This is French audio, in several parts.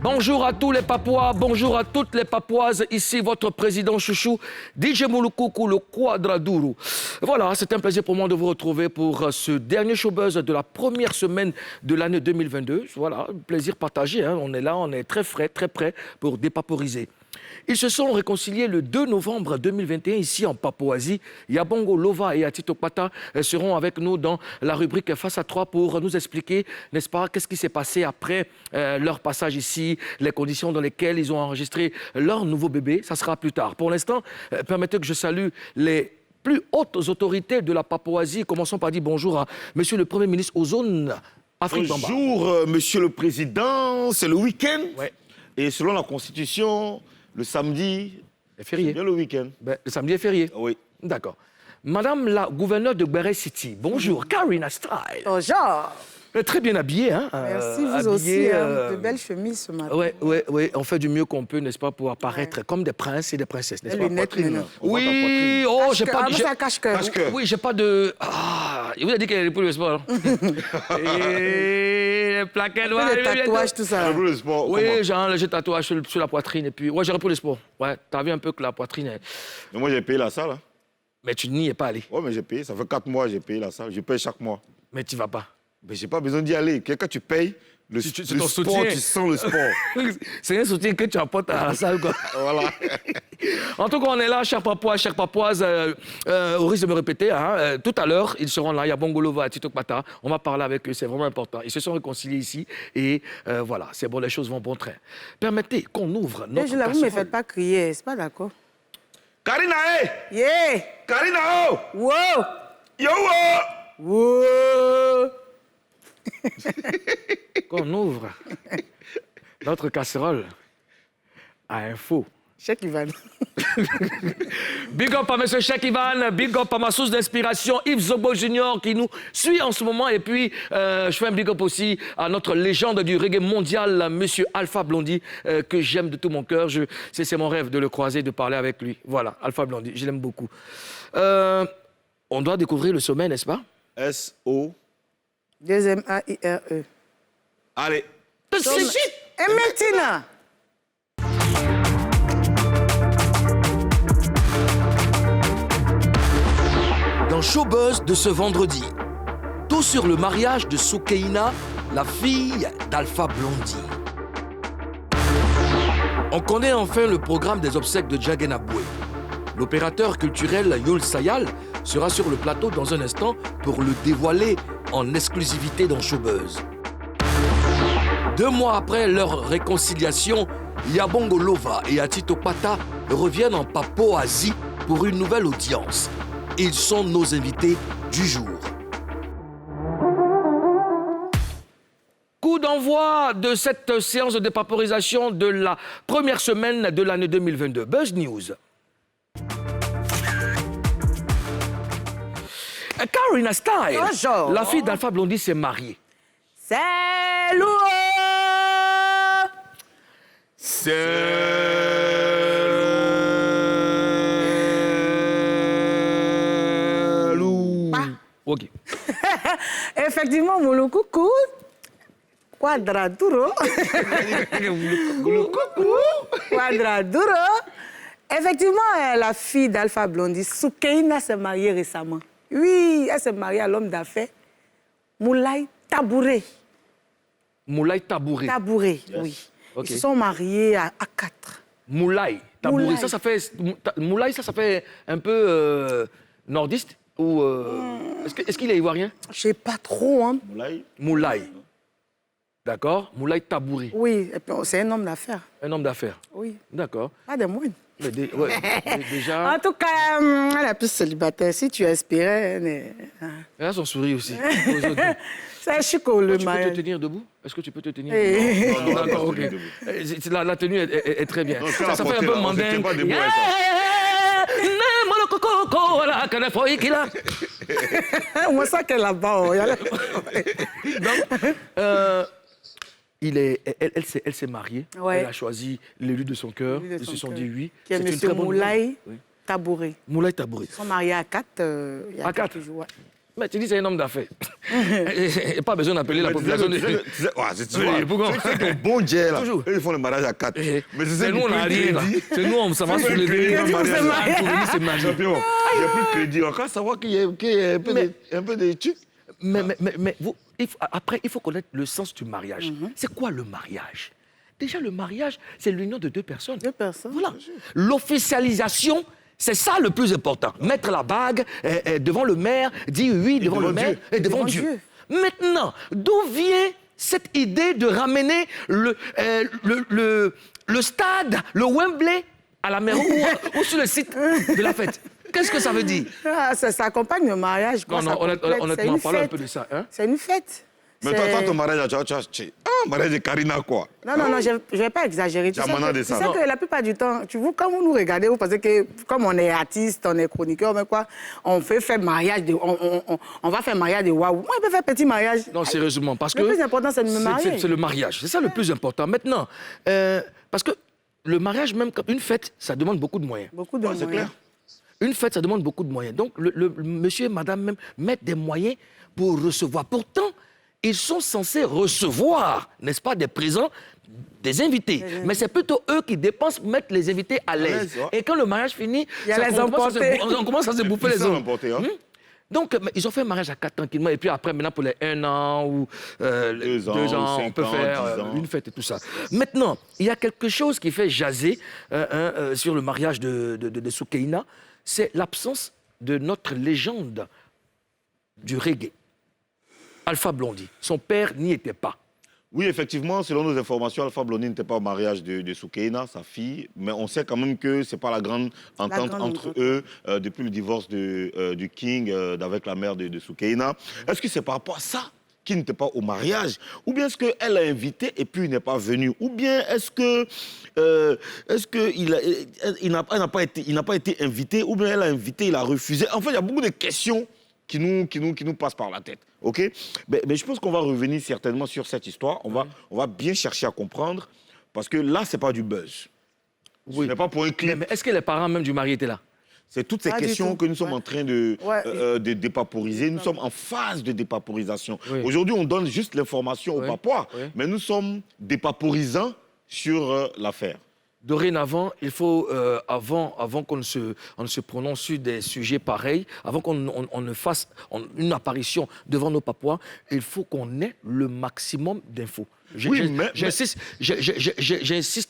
Bonjour à tous les Papouas, bonjour à toutes les Papouaises. Ici votre président chouchou, DJ Mouloukoukou, le Quadraduru. Voilà, c'est un plaisir pour moi de vous retrouver pour ce dernier showbuzz de la première semaine de l'année 2022. Voilà, plaisir partagé, hein. On est là, on est très frais, très prêts pour dépaporiser. Ils se sont réconciliés le 2 novembre 2021 ici en Papouasie. Yabongo Lova et Atito Pata seront avec nous dans la rubrique Face à 3 pour nous expliquer, n'est-ce pas, qu'est-ce qui s'est passé après leur passage ici, les conditions dans lesquelles ils ont enregistré leur nouveau bébé. Ça sera plus tard. Pour l'instant, permettez que je salue les plus hautes autorités de la Papouasie. Commençons par dire bonjour à Monsieur le Premier ministre Ozone Afrique Bamba. Bonjour, Monsieur le Président. C'est le week-end. Ouais. Et selon la Constitution, le samedi, c'est férié. Bien le week-end. Ben, le samedi est férié. Oui. D'accord. Madame la gouverneure de Gbere City, bonjour, Karina Style. Bonjour. Très bien habillée, hein. Merci, vous aussi. De belles chemises ce matin. Oui, on fait du mieux qu'on peut, n'est-ce pas, pour apparaître comme des princes et des princesses, n'est-ce pas? Lunettes, maintenant. Oui, oh, j'ai pas de... Ça cache-cœur. Oui, j'ai pas de... Ah, il vous a dit qu'elle est pour le sport. Et les plaquettes noires... Les tatouages, tout ça. Le sport, oui, j'ai un léger tatouage sur la poitrine. Et puis, ouais, j'aurais pour le sport. Ouais, t'as vu un peu que la poitrine est... Mais moi, j'ai payé la salle. Hein. Mais tu n'y es pas allé. Oui, mais j'ai payé. Ça fait 4 mois, j'ai payé la salle. Je paye chaque mois. Mais tu vas pas. Mais j'ai pas besoin d'y aller. Quand tu payes, le ton sport, soutien. tu sens le sport. C'est un soutien que tu apportes à la salle, quoi. Voilà. En tout cas, on est là, chers Papouas, chères Papouaises, au risque de me répéter, hein, tout à l'heure, ils seront là, il y a Bongolova, Tito Pata, on va parler avec eux, c'est vraiment important. Ils se sont réconciliés ici et voilà, c'est bon, les choses vont bon train. Permettez qu'on ouvre notre Vous ne me faites pas crier, c'est pas d'accord. Karina, hey! Yeah! Karina, oh! Wow! Yo, oh! Wow! Qu'on ouvre notre casserole à info. Cheikh Ivan. Big up à M. Cheikh Ivan, big up à ma source d'inspiration, Yves Zobo Junior, qui nous suit en ce moment. Et puis, je fais un big up aussi à notre légende du reggae mondial, M. Alpha Blondy, que j'aime de tout mon cœur. C'est mon rêve de le croiser, de parler avec lui. Voilà, Alpha Blondy, je l'aime beaucoup. On doit découvrir le sommet, n'est-ce pas? S-O. M-A-I-R-E. Allez. Et maintenant? Dans Showbuzz de ce vendredi, tout sur le mariage de Soukeina, la fille d'Alpha Blondy. On connaît enfin le programme des obsèques de Djagenaboué. L'opérateur culturel Yul Sayal sera sur le plateau dans un instant pour le dévoiler en exclusivité dans Showbuzz. 2 mois après leur réconciliation, Yabongo Lova et Atito Pata reviennent en Papouasie pour une nouvelle audience. Ils sont nos invités du jour. Coup d'envoi de cette séance de dépaporisation de la première semaine de l'année 2022. Buzz News. Karina Style, bonjour. La fille d'Alpha Blondy s'est mariée. C'est lourd! Ok. Effectivement, Mouloukoukou, Quadraduro. Quadraduro. Effectivement, la fille d'Alpha Blondy, Soukeina, s'est mariée récemment. Oui, elle s'est mariée à l'homme d'affaires Moulay Tabouré. Moulay Tabouré. Tabouré, yes. Oui. Okay. Ils se sont mariés à 4. Moulay Tabouré. Moulay. Moulay, ça fait un peu nordiste ou est-ce qu'il est ivoirien? Je sais pas trop, hein. Moulay. D'accord. Moulay Tabouré. Oui, c'est un homme d'affaires. Un homme d'affaires. Oui. D'accord. Pas de moine. Déjà... En tout cas, elle est plus célibataire. Si tu aspirais... Elle a son sourire aussi. C'est chico, le mariage. Tu peux te tenir debout? Est-ce que tu peux te tenir debout? Non, d'accord, ok. La tenue est très bien. Ça fait un peu mandingue. Moi, ça qu'elle est là-bas. Donc, elle s'est mariée. Ouais. Elle a choisi l'élu de son cœur. Ils se sont dit oui. Qui est M. Moulay Tabouré. Moulay Tabouré. Ils sont mariés à 4. À 4 jours. Mais tu dis c'est un homme d'affaires. Pas besoin d'appeler la population. Tu sais, Oui, pourquoi? c'est que bon Dieu, là, Toujours. eux, ils font le mariage à 4. Mais C'est nous, on n'a rien. Là. C'est nous, on s'en va sur les crédit deux. dans le mariage. Pour venir se marier. Champion, il n'y a plus de crédit. On va savoir qu'il y a un peu de trucs. Mais vous, après, il faut connaître le sens du mariage. C'est quoi le mariage? Déjà, le mariage, c'est l'union de deux personnes. Deux personnes. Voilà. L'officialisation, c'est ça le plus important. Mettre la bague devant le maire, dire oui devant le maire et devant Dieu. Maintenant, d'où vient cette idée de ramener le stade, le Wembley, à la mairie ou sur le site de la fête? Qu'est-ce que ça veut dire? Ça accompagne le mariage. Quoi. Non, honnêtement, parlons un peu de ça. Hein? C'est une fête. Mais toi, ton mariage, mariage de Karina, quoi. Non, je ne vais pas exagérer. Tu sais que la plupart du temps, quand vous nous regardez, vous pensez que comme on est artiste, on est chroniqueur, mais quoi, on fait mariage on va faire mariage de waouh. Moi, je peux faire petit mariage. Non, sérieusement, parce que... Le plus important, c'est de me marier. C'est le mariage, c'est ça le plus important. Maintenant, parce que le mariage, même comme une fête, ça demande beaucoup de moyens. Beaucoup de moyens. C'est clair. Une fête, ça demande beaucoup de moyens. Donc, le monsieur et madame même mettent des moyens pour recevoir. Pourtant, ils sont censés recevoir, n'est-ce pas, des présents, des invités. Mais c'est plutôt eux qui dépensent pour mettre les invités à l'aise. Et quand le mariage finit, on commence à se bouffer les autres. Donc, ils ont fait un mariage à 4 tranquillement. Et puis après, maintenant, pour les 1 an ou 2 ans, on peut faire une fête et tout ça. Maintenant, il y a quelque chose qui fait jaser sur le mariage de Soukeina. C'est l'absence de notre légende du reggae. Alpha Blondy. Son père n'y était pas. Oui, effectivement, selon nos informations, Alpha Blondy n'était pas au mariage de Soukeina, sa fille, mais on sait quand même que ce n'est pas la grande entente entre eux depuis le divorce du King avec la mère de Soukeina. Est-ce que c'est par rapport à ça qu'il n'était pas au mariage? Ou bien est-ce qu'elle l'a invité et puis il n'est pas venu? Ou bien est-ce qu'il n'a pas été invité? Ou bien elle a invité, il a refusé? En fait, il y a beaucoup de questions qui nous passent par la tête. OK? Mais je pense qu'on va revenir certainement sur cette histoire. On va bien chercher à comprendre, parce que là, ce n'est pas du buzz. Oui. Ce n'est pas pour un clip. Mais est-ce que les parents même du mari étaient là? C'est toutes ces questions que nous sommes en train de dépaporiser. Nous sommes en phase de dépaporisation. Oui. Aujourd'hui, on donne juste l'information aux Papois, mais nous sommes dépaporisants sur l'affaire. Dorénavant, il faut, avant qu'on ne se prononce sur des sujets pareils, avant qu'on ne fasse une apparition devant nos Papois, il faut qu'on ait le maximum d'infos. J'insiste,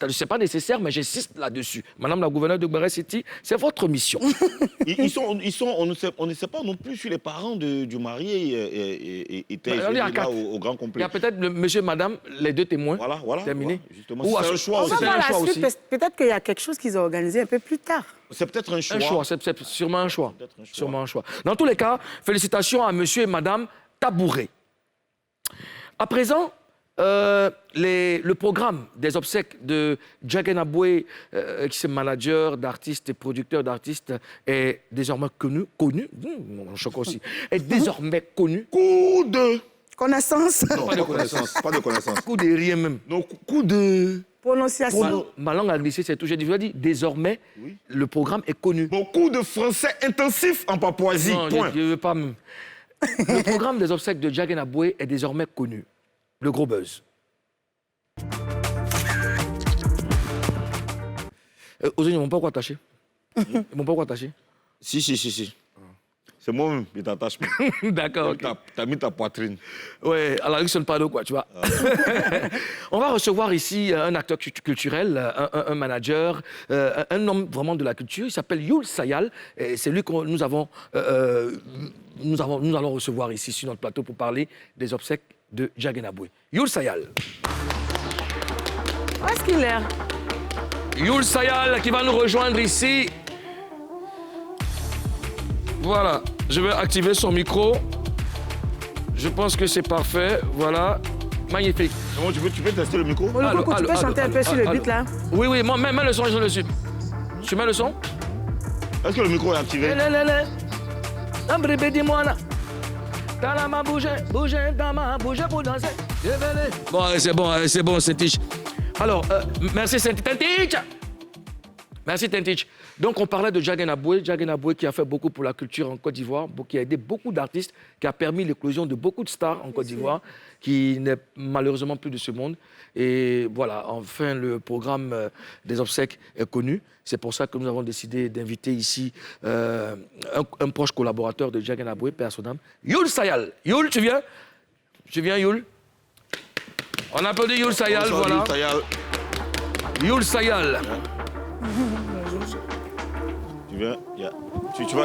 c'est pas nécessaire, mais j'insiste là-dessus. Madame la gouverneure de Gbaré City, c'est votre mission. on ne sait pas non plus si les parents du marié étaient là au grand complet. Il y a peut-être monsieur et madame, les deux témoins. Voilà. Terminé. Justement, c'est un choix aussi. Peut-être qu'il y a quelque chose qu'ils ont organisé un peu plus tard. C'est peut-être un choix. C'est sûrement un choix. Sûrement un choix. Dans tous les cas, félicitations à monsieur et madame Tabouré. À présent, le programme des obsèques de Djagen Aboué, qui est manager d'artistes et producteur d'artistes, est désormais connu, mon choc aussi, est désormais connu. Coup de connaissance. Non, pas de connaissance. Pas de connaissance. Coup de rien même. Donc, coup de prononciation. Ma langue anglicisée, c'est toujours dit. Désormais, le programme est connu. Bon, coup de français intensif en Papouasie. Non, point. Je ne veux pas même. Le programme des obsèques de Djagen Aboué est désormais connu. Le gros buzz. Aux ils ne m'ont pas quoi attacher. Ils m'ont pas quoi attacher. Si. C'est moi-même qui t'attache. D'accord, ok. T'as mis ta poitrine. Ouais, à la rue, ce n'est pas d'eau, quoi, tu vois. On va recevoir ici un acteur culturel, un manager, un homme vraiment de la culture. Il s'appelle Youl Sayal. Et c'est lui que nous allons recevoir ici sur notre plateau pour parler des obsèques de Djagen Aboué. Youl Sayal. Où est-ce qu'il est? Youl Sayal qui va nous rejoindre ici. Voilà, je vais activer son micro. Je pense que c'est parfait. Voilà, magnifique. Bon, tu peux tester le micro? Tu peux chanter un peu sur le beat là? Oui, mets le son, je le suis. Tu mets le son? Est-ce que le micro est activé? Bon, c'est bon, Saint-Tich. Alors, merci Saint-Tich. Merci Tentich. Donc, on parlait de Jagen Aboué qui a fait beaucoup pour la culture en Côte d'Ivoire, qui a aidé beaucoup d'artistes, qui a permis l'éclosion de beaucoup de stars en Côte d'Ivoire, qui n'est malheureusement plus de ce monde. Et voilà, enfin, le programme des obsèques est connu. C'est pour ça que nous avons décidé d'inviter ici un proche collaborateur de Jagen Aboué, père à son âme, Youl Sayal. Youl, tu viens? Tu viens, Youl? On applaudit Youl Sayal, voilà. Youl Sayal. Tu viens,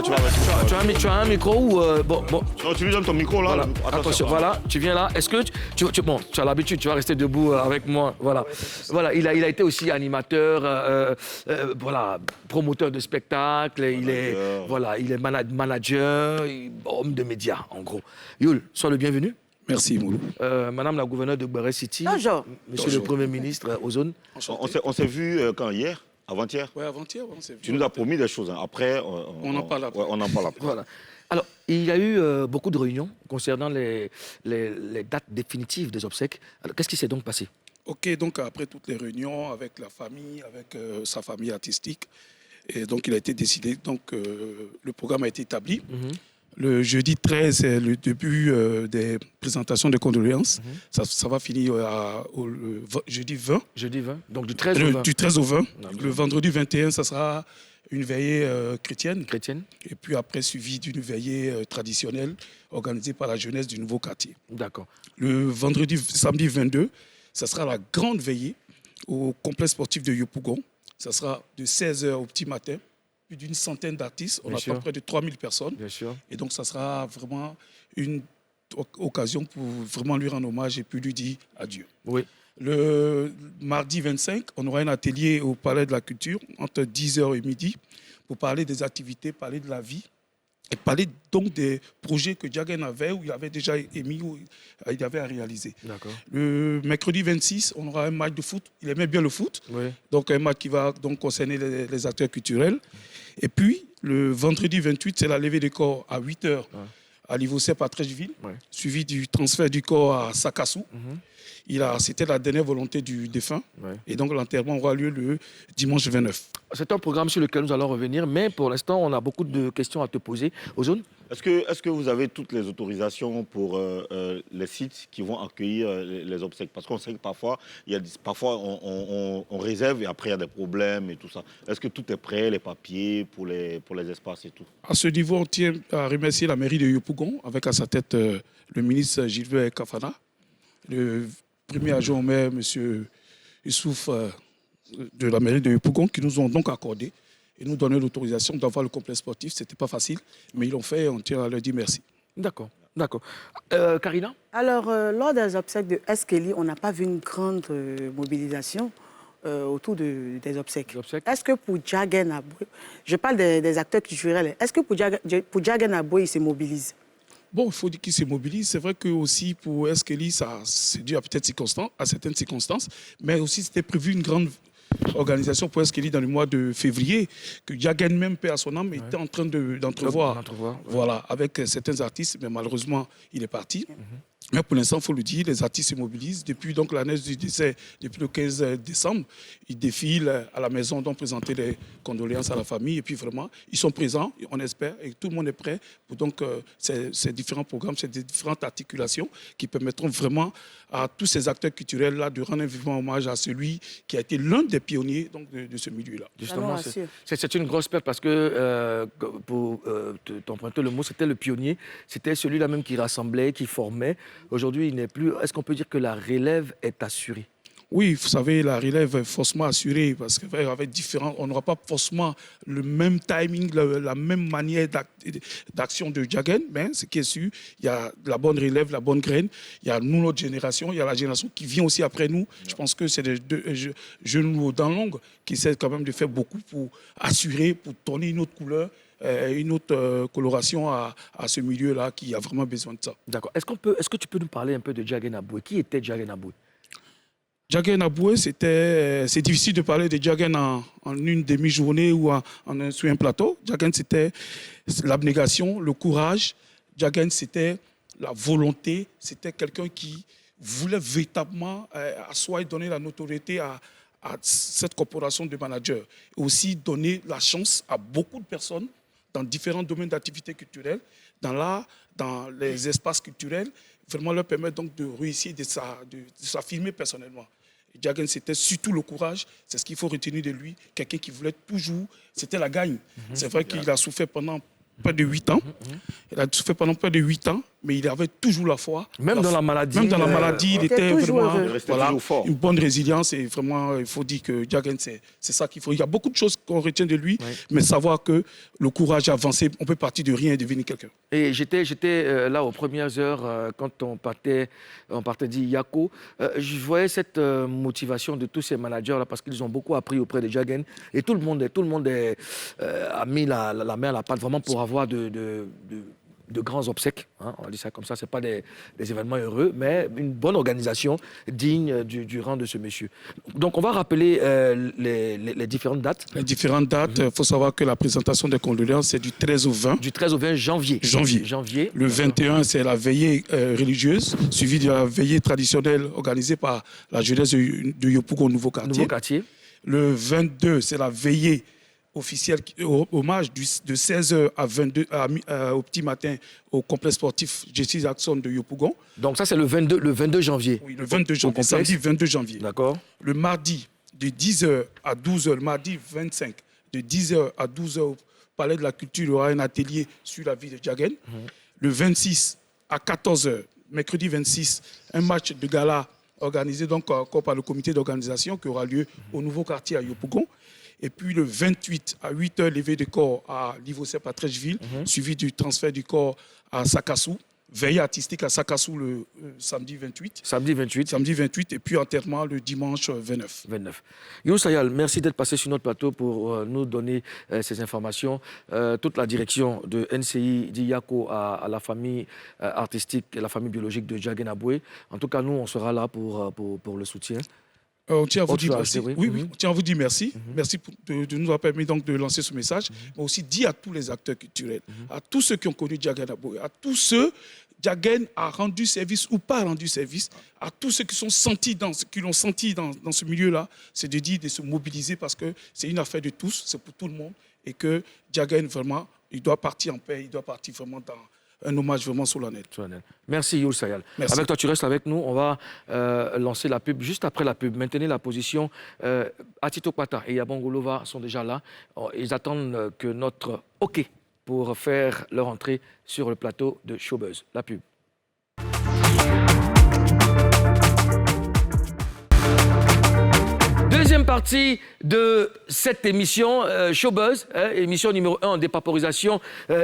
tu vas rester. Tu as un micro ou bon. Non, tu lui donnes ton micro là. Voilà. Attention, voilà, tu viens là. Est-ce que tu as l'habitude, tu vas rester debout avec moi. Voilà. Voilà, il a été aussi animateur, voilà, promoteur de spectacles. Il est manager, homme de médias en gros. Youl, sois le bienvenu. Merci, Moulou. Madame la gouverneure de Béré City. Bonjour. Monsieur le Premier ministre Ozone. On s'est vu quand hier? Avant-hier? Oui, avant-hier, on s'est vu. Tu nous as promis des choses. Hein. Après, on en parle après. Ouais, on en parle après. Voilà. Alors, il y a eu beaucoup de réunions concernant les dates définitives des obsèques. Alors, qu'est-ce qui s'est donc passé? OK, donc après toutes les réunions avec la famille, avec sa famille artistique, et donc il a été décidé, donc le programme a été établi. Le jeudi 13, c'est le début des présentations de condoléances. Ça va finir le jeudi 20. Jeudi 20, donc du 13 au 20. Du 13 au 20. Le vendredi 21, ça sera une veillée chrétienne. Et puis après, suivi d'une veillée traditionnelle organisée par la jeunesse du nouveau quartier. D'accord. Le samedi 22, ça sera la grande veillée au complexe sportif de Yopougon. Ça sera de 16h au petit matin. Plus d'une centaine d'artistes, on a près de 3000 personnes. Bien sûr. Et donc, ça sera vraiment une occasion pour vraiment lui rendre hommage et puis lui dire adieu. Oui. Le mardi 25, on aura un atelier au Palais de la Culture entre 10h et midi pour parler des activités, parler de la vie et parler donc des projets que Jagen avait, où il avait déjà émis, où il avait à réaliser. D'accord. Le mercredi 26, on aura un match de foot. Il aimait bien le foot. Oui. Donc un match qui va donc concerner les acteurs culturels. Et puis, le vendredi 28, c'est la levée des corps à 8h à Livocep à Trècheville, suivi du transfert du corps à Sakassou. C'était la dernière volonté du défunt. Et donc l'enterrement aura lieu le dimanche 29. C'est un programme sur lequel nous allons revenir, mais pour l'instant, on a beaucoup de questions à te poser. Ozone? Est-ce que vous avez toutes les autorisations pour les sites qui vont accueillir les obsèques? Parce qu'on sait que parfois on réserve et après il y a des problèmes et tout ça. Est-ce que tout est prêt, les papiers pour les espaces et tout? À ce niveau, on tient à remercier la mairie de Yopougon, avec à sa tête le ministre Gilbert Kafana, le premier adjoint au maire, M. Youssouf, de la mairie de Yopougon, qui nous ont donc accordé et nous donné l'autorisation d'avoir le complexe sportif. Ce n'était pas facile, mais ils l'ont fait et on tient à leur dire merci. D'accord. Karina? Alors, lors des obsèques de Eskeli, on n'a pas vu une grande mobilisation autour des obsèques. Est-ce que pour Jagen Aboué, je parle des acteurs culturels, est-ce que pour Jagen Aboué, il se mobilise? Bon, il faut dire qu'il se mobilise. C'est vrai que aussi pour Eskeli, ça c'est dû à certaines circonstances, mais aussi c'était prévu une grande organisation pour Eskeli dans le mois de février, que Jagen même, paix à son âme, était en train d'entrevoir. Voilà, avec certains artistes, mais malheureusement, il est parti. Mais pour l'instant, il faut le dire, les artistes se mobilisent. Depuis donc, la neige du décès, depuis le 15 décembre, ils défilent à la maison, donc présenter les condoléances à la famille. Et puis vraiment, ils sont présents, on espère, et tout le monde est prêt pour donc, ces différents programmes, ces différentes articulations qui permettront vraiment à tous ces acteurs culturels-là de rendre un vivant hommage à celui qui a été l'un des pionniers donc, de ce milieu-là. Justement, c'est une grosse perte parce que, pour t'emprunter le mot, c'était le pionnier, c'était celui-là même qui rassemblait, qui formait. Aujourd'hui, il n'est plus. Est-ce qu'on peut dire que la relève est assurée? Oui, vous savez, la relève est forcément assurée parce qu'avec on n'aura pas forcément le même timing, la même manière d'action de Jagen, mais ce qui est sûr, il y a la bonne relève, la bonne graine. Il y a nous, notre génération, il y a la génération qui vient aussi après nous. Je pense que c'est des jeunes dans l'ongle qui essaient quand même de faire beaucoup pour assurer, pour donner une autre couleur, une autre coloration à ce milieu-là qui a vraiment besoin de ça. D'accord. Est-ce que tu peux nous parler un peu de Jagen Aboué? Qui était Jagen Aboué? Jagen Aboué, c'est difficile de parler de Jagen en une demi-journée ou sur un plateau. Jagen, c'était l'abnégation, le courage. Jagen, c'était la volonté. C'était quelqu'un qui voulait véritablement asseoir et donner la notoriété à à cette corporation de managers. Et aussi donner la chance à beaucoup de personnes dans différents domaines d'activité culturelle, dans l'art, dans les espaces culturels, vraiment leur permettre donc de réussir, de s'affirmer personnellement. Diagen, c'était surtout le courage, c'est ce qu'il faut retenir de lui, quelqu'un qui voulait toujours, c'était la gagne. C'est vrai qu'il a souffert pendant près de 8 ans. Il a souffert pendant près de 8 ans, mais il avait toujours la foi. Même dans la maladie. Même dans la maladie, il était vraiment toujours fort. une bonne résilience. Et vraiment, il faut dire que Diagen, c'est ça qu'il faut. Il y a beaucoup de choses qu'on retient de lui, mais savoir que le courage avancé, on peut partir de rien et devenir quelqu'un. Et j'étais là aux premières heures, quand on partait dit Yako. Je voyais cette motivation de tous ces managers-là, parce qu'ils ont beaucoup appris auprès de Diagen. Et tout le monde a mis la main à la pâte vraiment pour avoir de grands obsèques, hein, on dit ça comme ça, ce n'est pas des événements heureux, mais une bonne organisation digne du rang de ce monsieur. Donc on va rappeler les différentes dates. Les différentes dates, il faut savoir que la présentation des condoléances, c'est du 13 au 20. Du 13 au 20 janvier. Janvier. Le 21, c'est la veillée religieuse, suivie de la veillée traditionnelle organisée par la jeunesse de Yopougon, Nouveau Quartier. Le 22, c'est la veillée officielle, hommage de 16h à 22 au petit matin au complexe sportif Jessie Jackson de Yopougon. Donc ça, c'est le 22 janvier. Oui, le 22 janvier, samedi 22 janvier. D'accord. Le mardi, de 10h à 12h, le mardi 25, de 10h à 12h, au Palais de la Culture, il y aura un atelier sur la vie de Diagen. Le 26 à 14h, mercredi 26, un match de gala organisé donc encore par le comité d'organisation qui aura lieu au Nouveau Quartier à Yopougon. Et puis le 28 à 8h, levée de corps à l'Ivocep à Trècheville, suivi du transfert du corps à Sakassou. Veillée artistique à Sakassou le samedi 28. Samedi 28. Et puis enterrement le dimanche 29. Youssou Sayal, merci d'être passé sur notre plateau pour nous donner ces informations. Toute la direction de NCI dit Yako à la famille artistique et la famille biologique de Diagen Aboué. En tout cas, nous, on sera là pour le soutien. On tient à vous dire merci. Oui, on tient à vous dire merci. Merci de nous avoir permis donc de lancer ce message, mais aussi dire à tous les acteurs culturels, à tous ceux qui ont connu Diagen Aboué, à tous ceux Diagen a rendu service ou pas rendu service, à tous ceux qui l'ont senti dans ce milieu-là, c'est de dire de se mobiliser parce que c'est une affaire de tous, c'est pour tout le monde, et que Diagen vraiment, il doit partir en paix, il doit partir vraiment dans un hommage vraiment solennel. Merci Youssou Sayal. Merci. Avec toi, tu restes avec nous. On va lancer la pub juste après la pub. Maintenez la position. Atito Kwata et Yabongo Lova sont déjà là. Ils attendent que notre OK pour faire leur entrée sur le plateau de Showbuzz. La pub. Deuxième partie de cette émission Showbuzz, émission numéro 1 en dépaporisation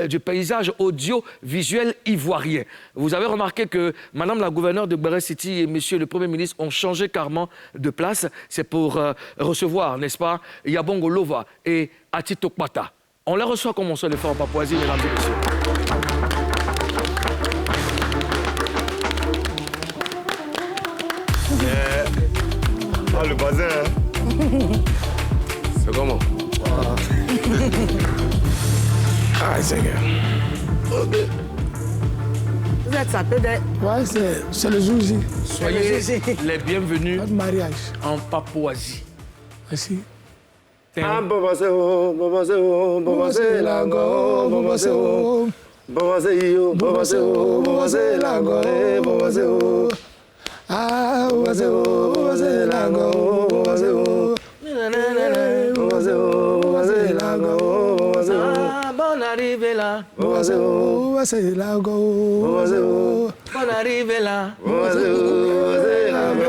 du paysage audiovisuel ivoirien. Vous avez remarqué que Madame la gouverneure de Béré City et Monsieur le Premier ministre ont changé carrément de place. C'est pour recevoir, n'est-ce pas, Yabongo Lova et Atito Kwata. On les reçoit comme on se le fait en Papouasie, mesdames et messieurs. Ah, le bazin, hein. C'est comment? Ah, c'est bien. Vous êtes sapé de... Ouais, c'est le jour J. Soyez les bienvenus Notre mariage. en Papouasie. Merci. Ah, Baba c'est oh, Baba c'est oh, Baba c'est la go, Baba c'est oh, Baba c'est yo, Baba c'est oh, Baba c'est la go, Baba c'est oh. Ah, Baba c'est oh, Baba c'est la go, Baba c'est oh. Baba c'est oh, Baba c'est la go, Baba c'est oh. Bonne arrivée là. Baba c'est oh, Baba c'est la go, Baba c'est oh. Bonne arrivée là. Baba c'est oh, Baba c'est la go,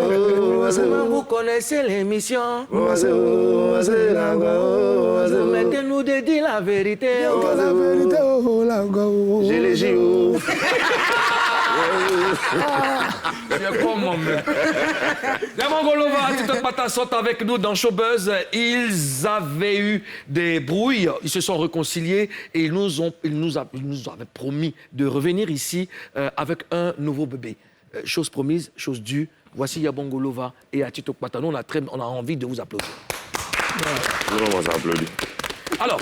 Baba c'est Comment oh. vous connaissez l'émission? Baba c'est oh, Baba c'est la go, Baba c'est oh. Mettez-nous de dire la vérité. la vérité, oh, la go. J'ai les JO. C'est comment, mais... Yabongo Lova, Atito Kwata sont avec nous dans Showbuzz. Ils avaient eu des brouilles, ils se sont réconciliés et ils nous avaient promis de revenir ici avec un nouveau bébé. Chose promise, chose due. Voici Yabongo Lova et Atito Kwata. Nous, on a envie de vous applaudir. On va s'applaudir. Alors,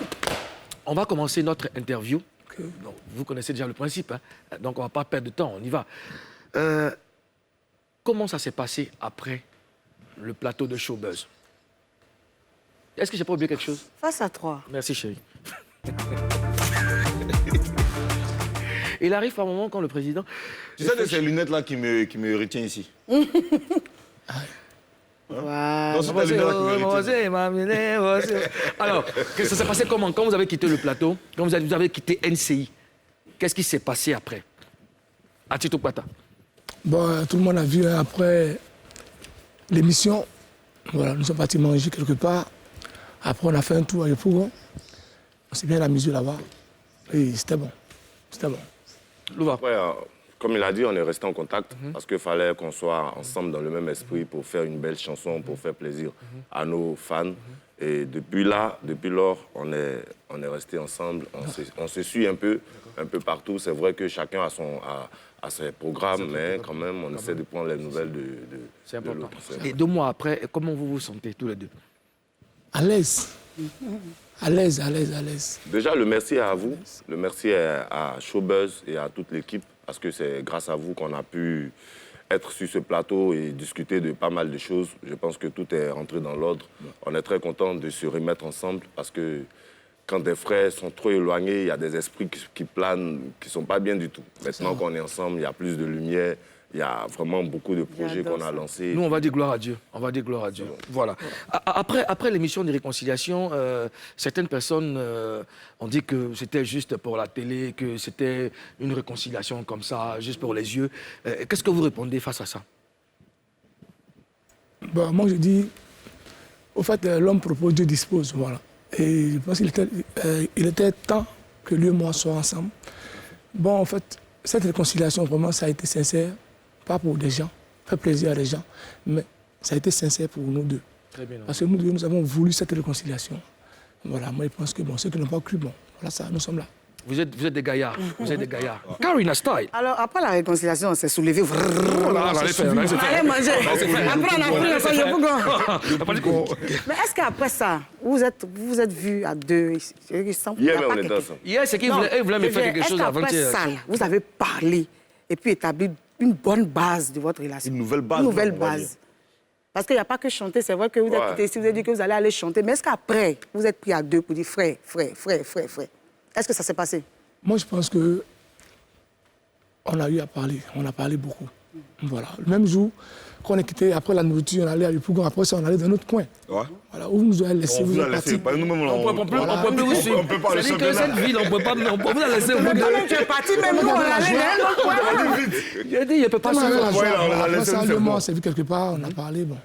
on va commencer notre interview. Donc, vous connaissez déjà le principe, hein? Donc on ne va pas perdre de temps, on y va. Comment ça s'est passé après le plateau de Showbuzz? Est-ce que j'ai pas oublié quelque chose? Face à 3. Merci, chérie. Il arrive par moment quand le président... Tu sais que c'est les lunettes-là qui me retient ici. Wow. Non, c'est pas les lunettes qui me retient. Alors, ça s'est passé comment? Quand vous avez quitté le plateau, quand vous avez quitté NCI, qu'est-ce qui s'est passé après? À Tito Kwata. Bon, tout le monde a vu hein, après l'émission. Voilà, nous sommes partis manger quelque part. Après, on a fait un tour à Yopougon. On s'est bien amusé là-bas. Et c'était bon. C'était bon. Louva. Après, comme il a dit, on est resté en contact parce qu'il fallait qu'on soit ensemble dans le même esprit pour faire une belle chanson, pour faire plaisir à nos fans. Et depuis lors, on est resté ensemble. On se suit un peu partout. C'est vrai que chacun a ses programmes, mais quand même, on essaie de prendre les nouvelles C'est de important. l'autre. Et 2 mois après, comment vous vous sentez tous les deux? À l'aise. À l'aise, à l'aise, à l'aise. Déjà, le merci à vous, le merci à Showbuzz et à toute l'équipe, parce que c'est grâce à vous qu'on a pu être sur ce plateau et discuter de pas mal de choses. Je pense que tout est rentré dans l'ordre. On est très content de se remettre ensemble, parce que quand des frères sont trop éloignés, il y a des esprits qui planent, qui ne sont pas bien du tout. Maintenant qu'on est ensemble, il y a plus de lumière. Il y a vraiment beaucoup de projets qu'on a lancés. Nous, on va dire gloire à Dieu. On va dire gloire à Dieu. Voilà. Après l'émission de réconciliation, certaines personnes ont dit que c'était juste pour la télé, que c'était une réconciliation comme ça, juste pour les yeux. Qu'est-ce que vous répondez face à ça? Bon, moi, je dis, au fait, l'homme propose, Dieu dispose. Voilà. Et je pense qu'il était temps que lui et moi soyons ensemble. Bon, en fait, cette réconciliation, vraiment, ça a été sincère. Pas pour des gens, faire plaisir à des gens, mais ça a été sincère pour nous deux. Très bien. Parce que nous deux, nous avons voulu cette réconciliation. Voilà, moi je pense que bon, ceux qui n'ont pas cru, bon, voilà ça, nous sommes là. Vous êtes des gaillards. Vous êtes des gaillards. Karina style. Alors, après la réconciliation, on s'est soulevé. Allez Allez manger. Après, on a pris le sang de Bougon. Mais est-ce qu'après ça, vous vous êtes vus à deux? Hier, on était ensemble. Hier, c'est qu'il voulait me faire quelque chose avant-hier. Est-ce qu'après ça, vous avez parlé et puis établi une bonne base de votre relation? Une nouvelle base. Une nouvelle base. Parce qu'il n'y a pas que chanter. C'est vrai que vous êtes quittés ici, vous avez dit que vous allez aller chanter. Mais est-ce qu'après, vous êtes pris à deux pour dire frère? Est-ce que ça s'est passé? Moi, je pense que on a eu à parler. On a parlé beaucoup. Voilà. Le même jour qu'on est quitté, après la nourriture, on allait à Yopougon. Après ça, on allait dans notre coin. Ouais. Voilà, où vous nous avez laissé, On vous a laissé. Nous-mêmes, On peut plus vous suivre. On peut pas C'est-à-dire que cette ville, on peut pas. On peut vous la laisser. Tu es parti, même nous, on allait dans notre coin. Il dit, il ne peut pas Comme on avait la se joie, on les a après laissés, ça, c'est le bon. mois, on s'est vu quelque part, on a parlé, bon.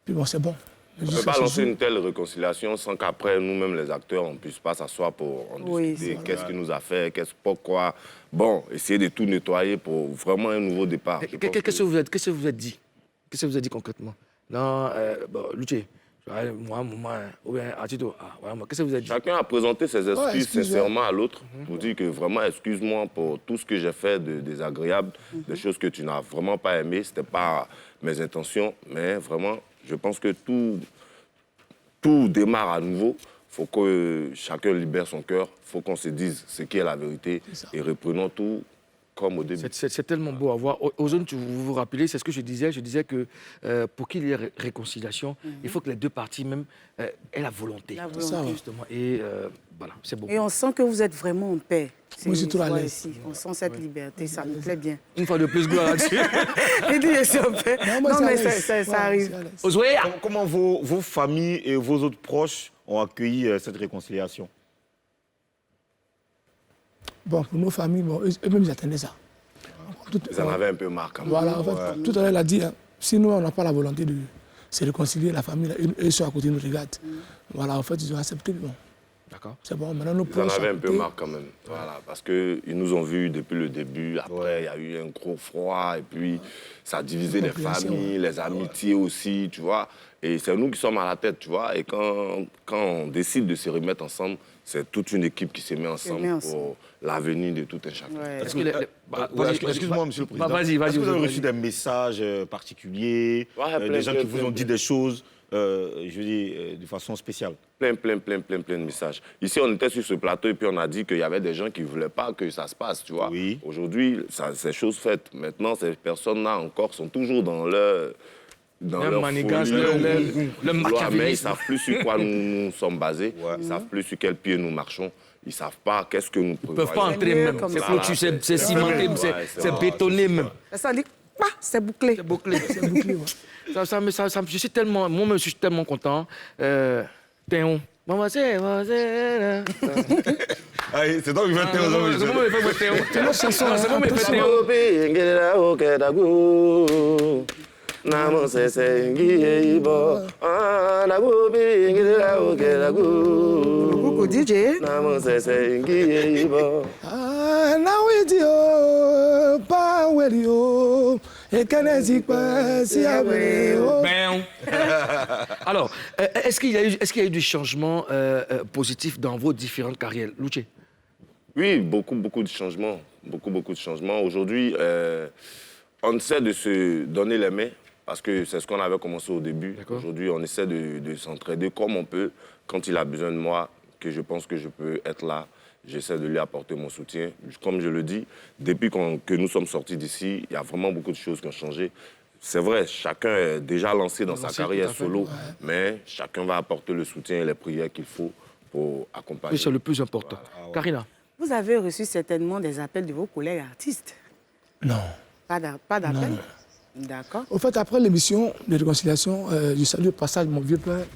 Puis bon, c'est bon. On ne peut pas lancer une telle réconciliation sans qu'après, nous-mêmes, les acteurs, on ne puisse pas s'asseoir pour en discuter. Qu'est-ce qui nous a fait, pourquoi. Bon, essayer de tout nettoyer pour vraiment un nouveau départ. Qu'est-ce que vous êtes dit? Qu'est-ce que vous avez dit concrètement? Non, Luché, moi, ou bien Atito, qu'est-ce que vous avez dit? Chacun a présenté ses excuses excuse-moi. sincèrement à l'autre pour dire que vraiment, excuse-moi pour tout ce que j'ai fait de désagréable, des choses que tu n'as vraiment pas aimées. Ce n'était pas mes intentions, mais vraiment, je pense que tout démarre à nouveau. Il faut que chacun libère son cœur. Il faut qu'on se dise ce qui est la vérité et reprenons tout comme au début. C'est tellement beau à voir. Ozone, vous vous rappelez, c'est ce que je disais. Je disais que pour qu'il y ait réconciliation, il faut que les deux parties même aient la volonté. La volonté. Justement. Et voilà, c'est beau. Et on sent que vous êtes vraiment en paix. Moi, je suis tout à l'aise. On sent cette liberté, ça me plaît bien. Une fois de plus, gloire à Dieu. Il dit, je suis en paix. Non, mais ça arrive. Ozoé, Comment vos familles et vos autres proches ont accueilli cette réconciliation? Bon, pour nos familles, bon, eux-mêmes, ils attendaient ça. Ils en avaient un peu marre quand même. Voilà, en fait, tout à l'heure, il a dit, hein, si nous, on n'a pas la volonté de se réconcilier, la famille, là, eux sont à côté, ils nous regardent. Voilà, en fait, ils ont accepté. Bon. d'accord. C'est bon, maintenant, nos Ils en proches. avaient un peu marre quand même. Voilà, parce qu'ils nous ont vus depuis le début. Après, il y a eu un gros froid. Et puis, ça a divisé les familles, les amitiés aussi, tu vois. Et c'est nous qui sommes à la tête, tu vois. Et quand on décide de se remettre ensemble, c'est toute une équipe qui se met ensemble pour l'avenir de tout un chacun. Ouais. Est-ce que Excuse-moi, Monsieur le Président. Vas-y. Est-ce que vous avez reçu des messages particuliers, des gens qui vous ont dit des choses, je veux dire, de façon spéciale? Plein de messages. Ici, on était sur ce plateau et puis on a dit qu'il y avait des gens qui ne voulaient pas que ça se passe, tu vois. Oui. Aujourd'hui, c'est chose faite. Maintenant, ces personnes-là encore sont toujours dans dans le leur manigance, folie, le mais ils machiavélisme. ne savent plus sur quoi nous sommes basés, ils ne savent plus sur quel pied nous marchons, ils ne savent pas qu'est-ce que nous Ils ne peuvent pas entrer même. comme C'est ça. clôture, c'est cimenté, c'est bétonné même. Ça dit, bah, c'est bouclé. C'est bouclé. C'est bouclé, ouais. Je suis tellement, moi-même, je suis tellement content. Théon. Maman, c'est là. C'est toi qui vas te C'est bon, mais fais-moi Théon. C'est une chanson, c'est bon, mais fais Théon. Coucou DJ. Ah, now we do, pa we do, et qu'est-ce que c'est Ben. Alors, est-ce qu'il y a eu du changement positif dans vos différentes carrières, Louché? Oui, beaucoup de changements. Beaucoup de changements. Aujourd'hui, on essaie de se donner les mains parce que c'est ce qu'on avait commencé au début. Aujourd'hui, on essaie de s'entraider comme on peut. Quand il a besoin de moi, que je pense que je peux être là, j'essaie de lui apporter mon soutien. Comme je le dis, depuis que nous sommes sortis d'ici, il y a vraiment beaucoup de choses qui ont changé. C'est vrai, chacun est déjà lancé dans sa carrière solo, mais chacun va apporter le soutien et les prières qu'il faut pour accompagner. Oui, c'est le plus important. Karina? Vous avez reçu certainement des appels de vos collègues artistes. Non. Pas d'appel? D'accord. Au fait, après l'émission de réconciliation, je salue au passage mon vieux père,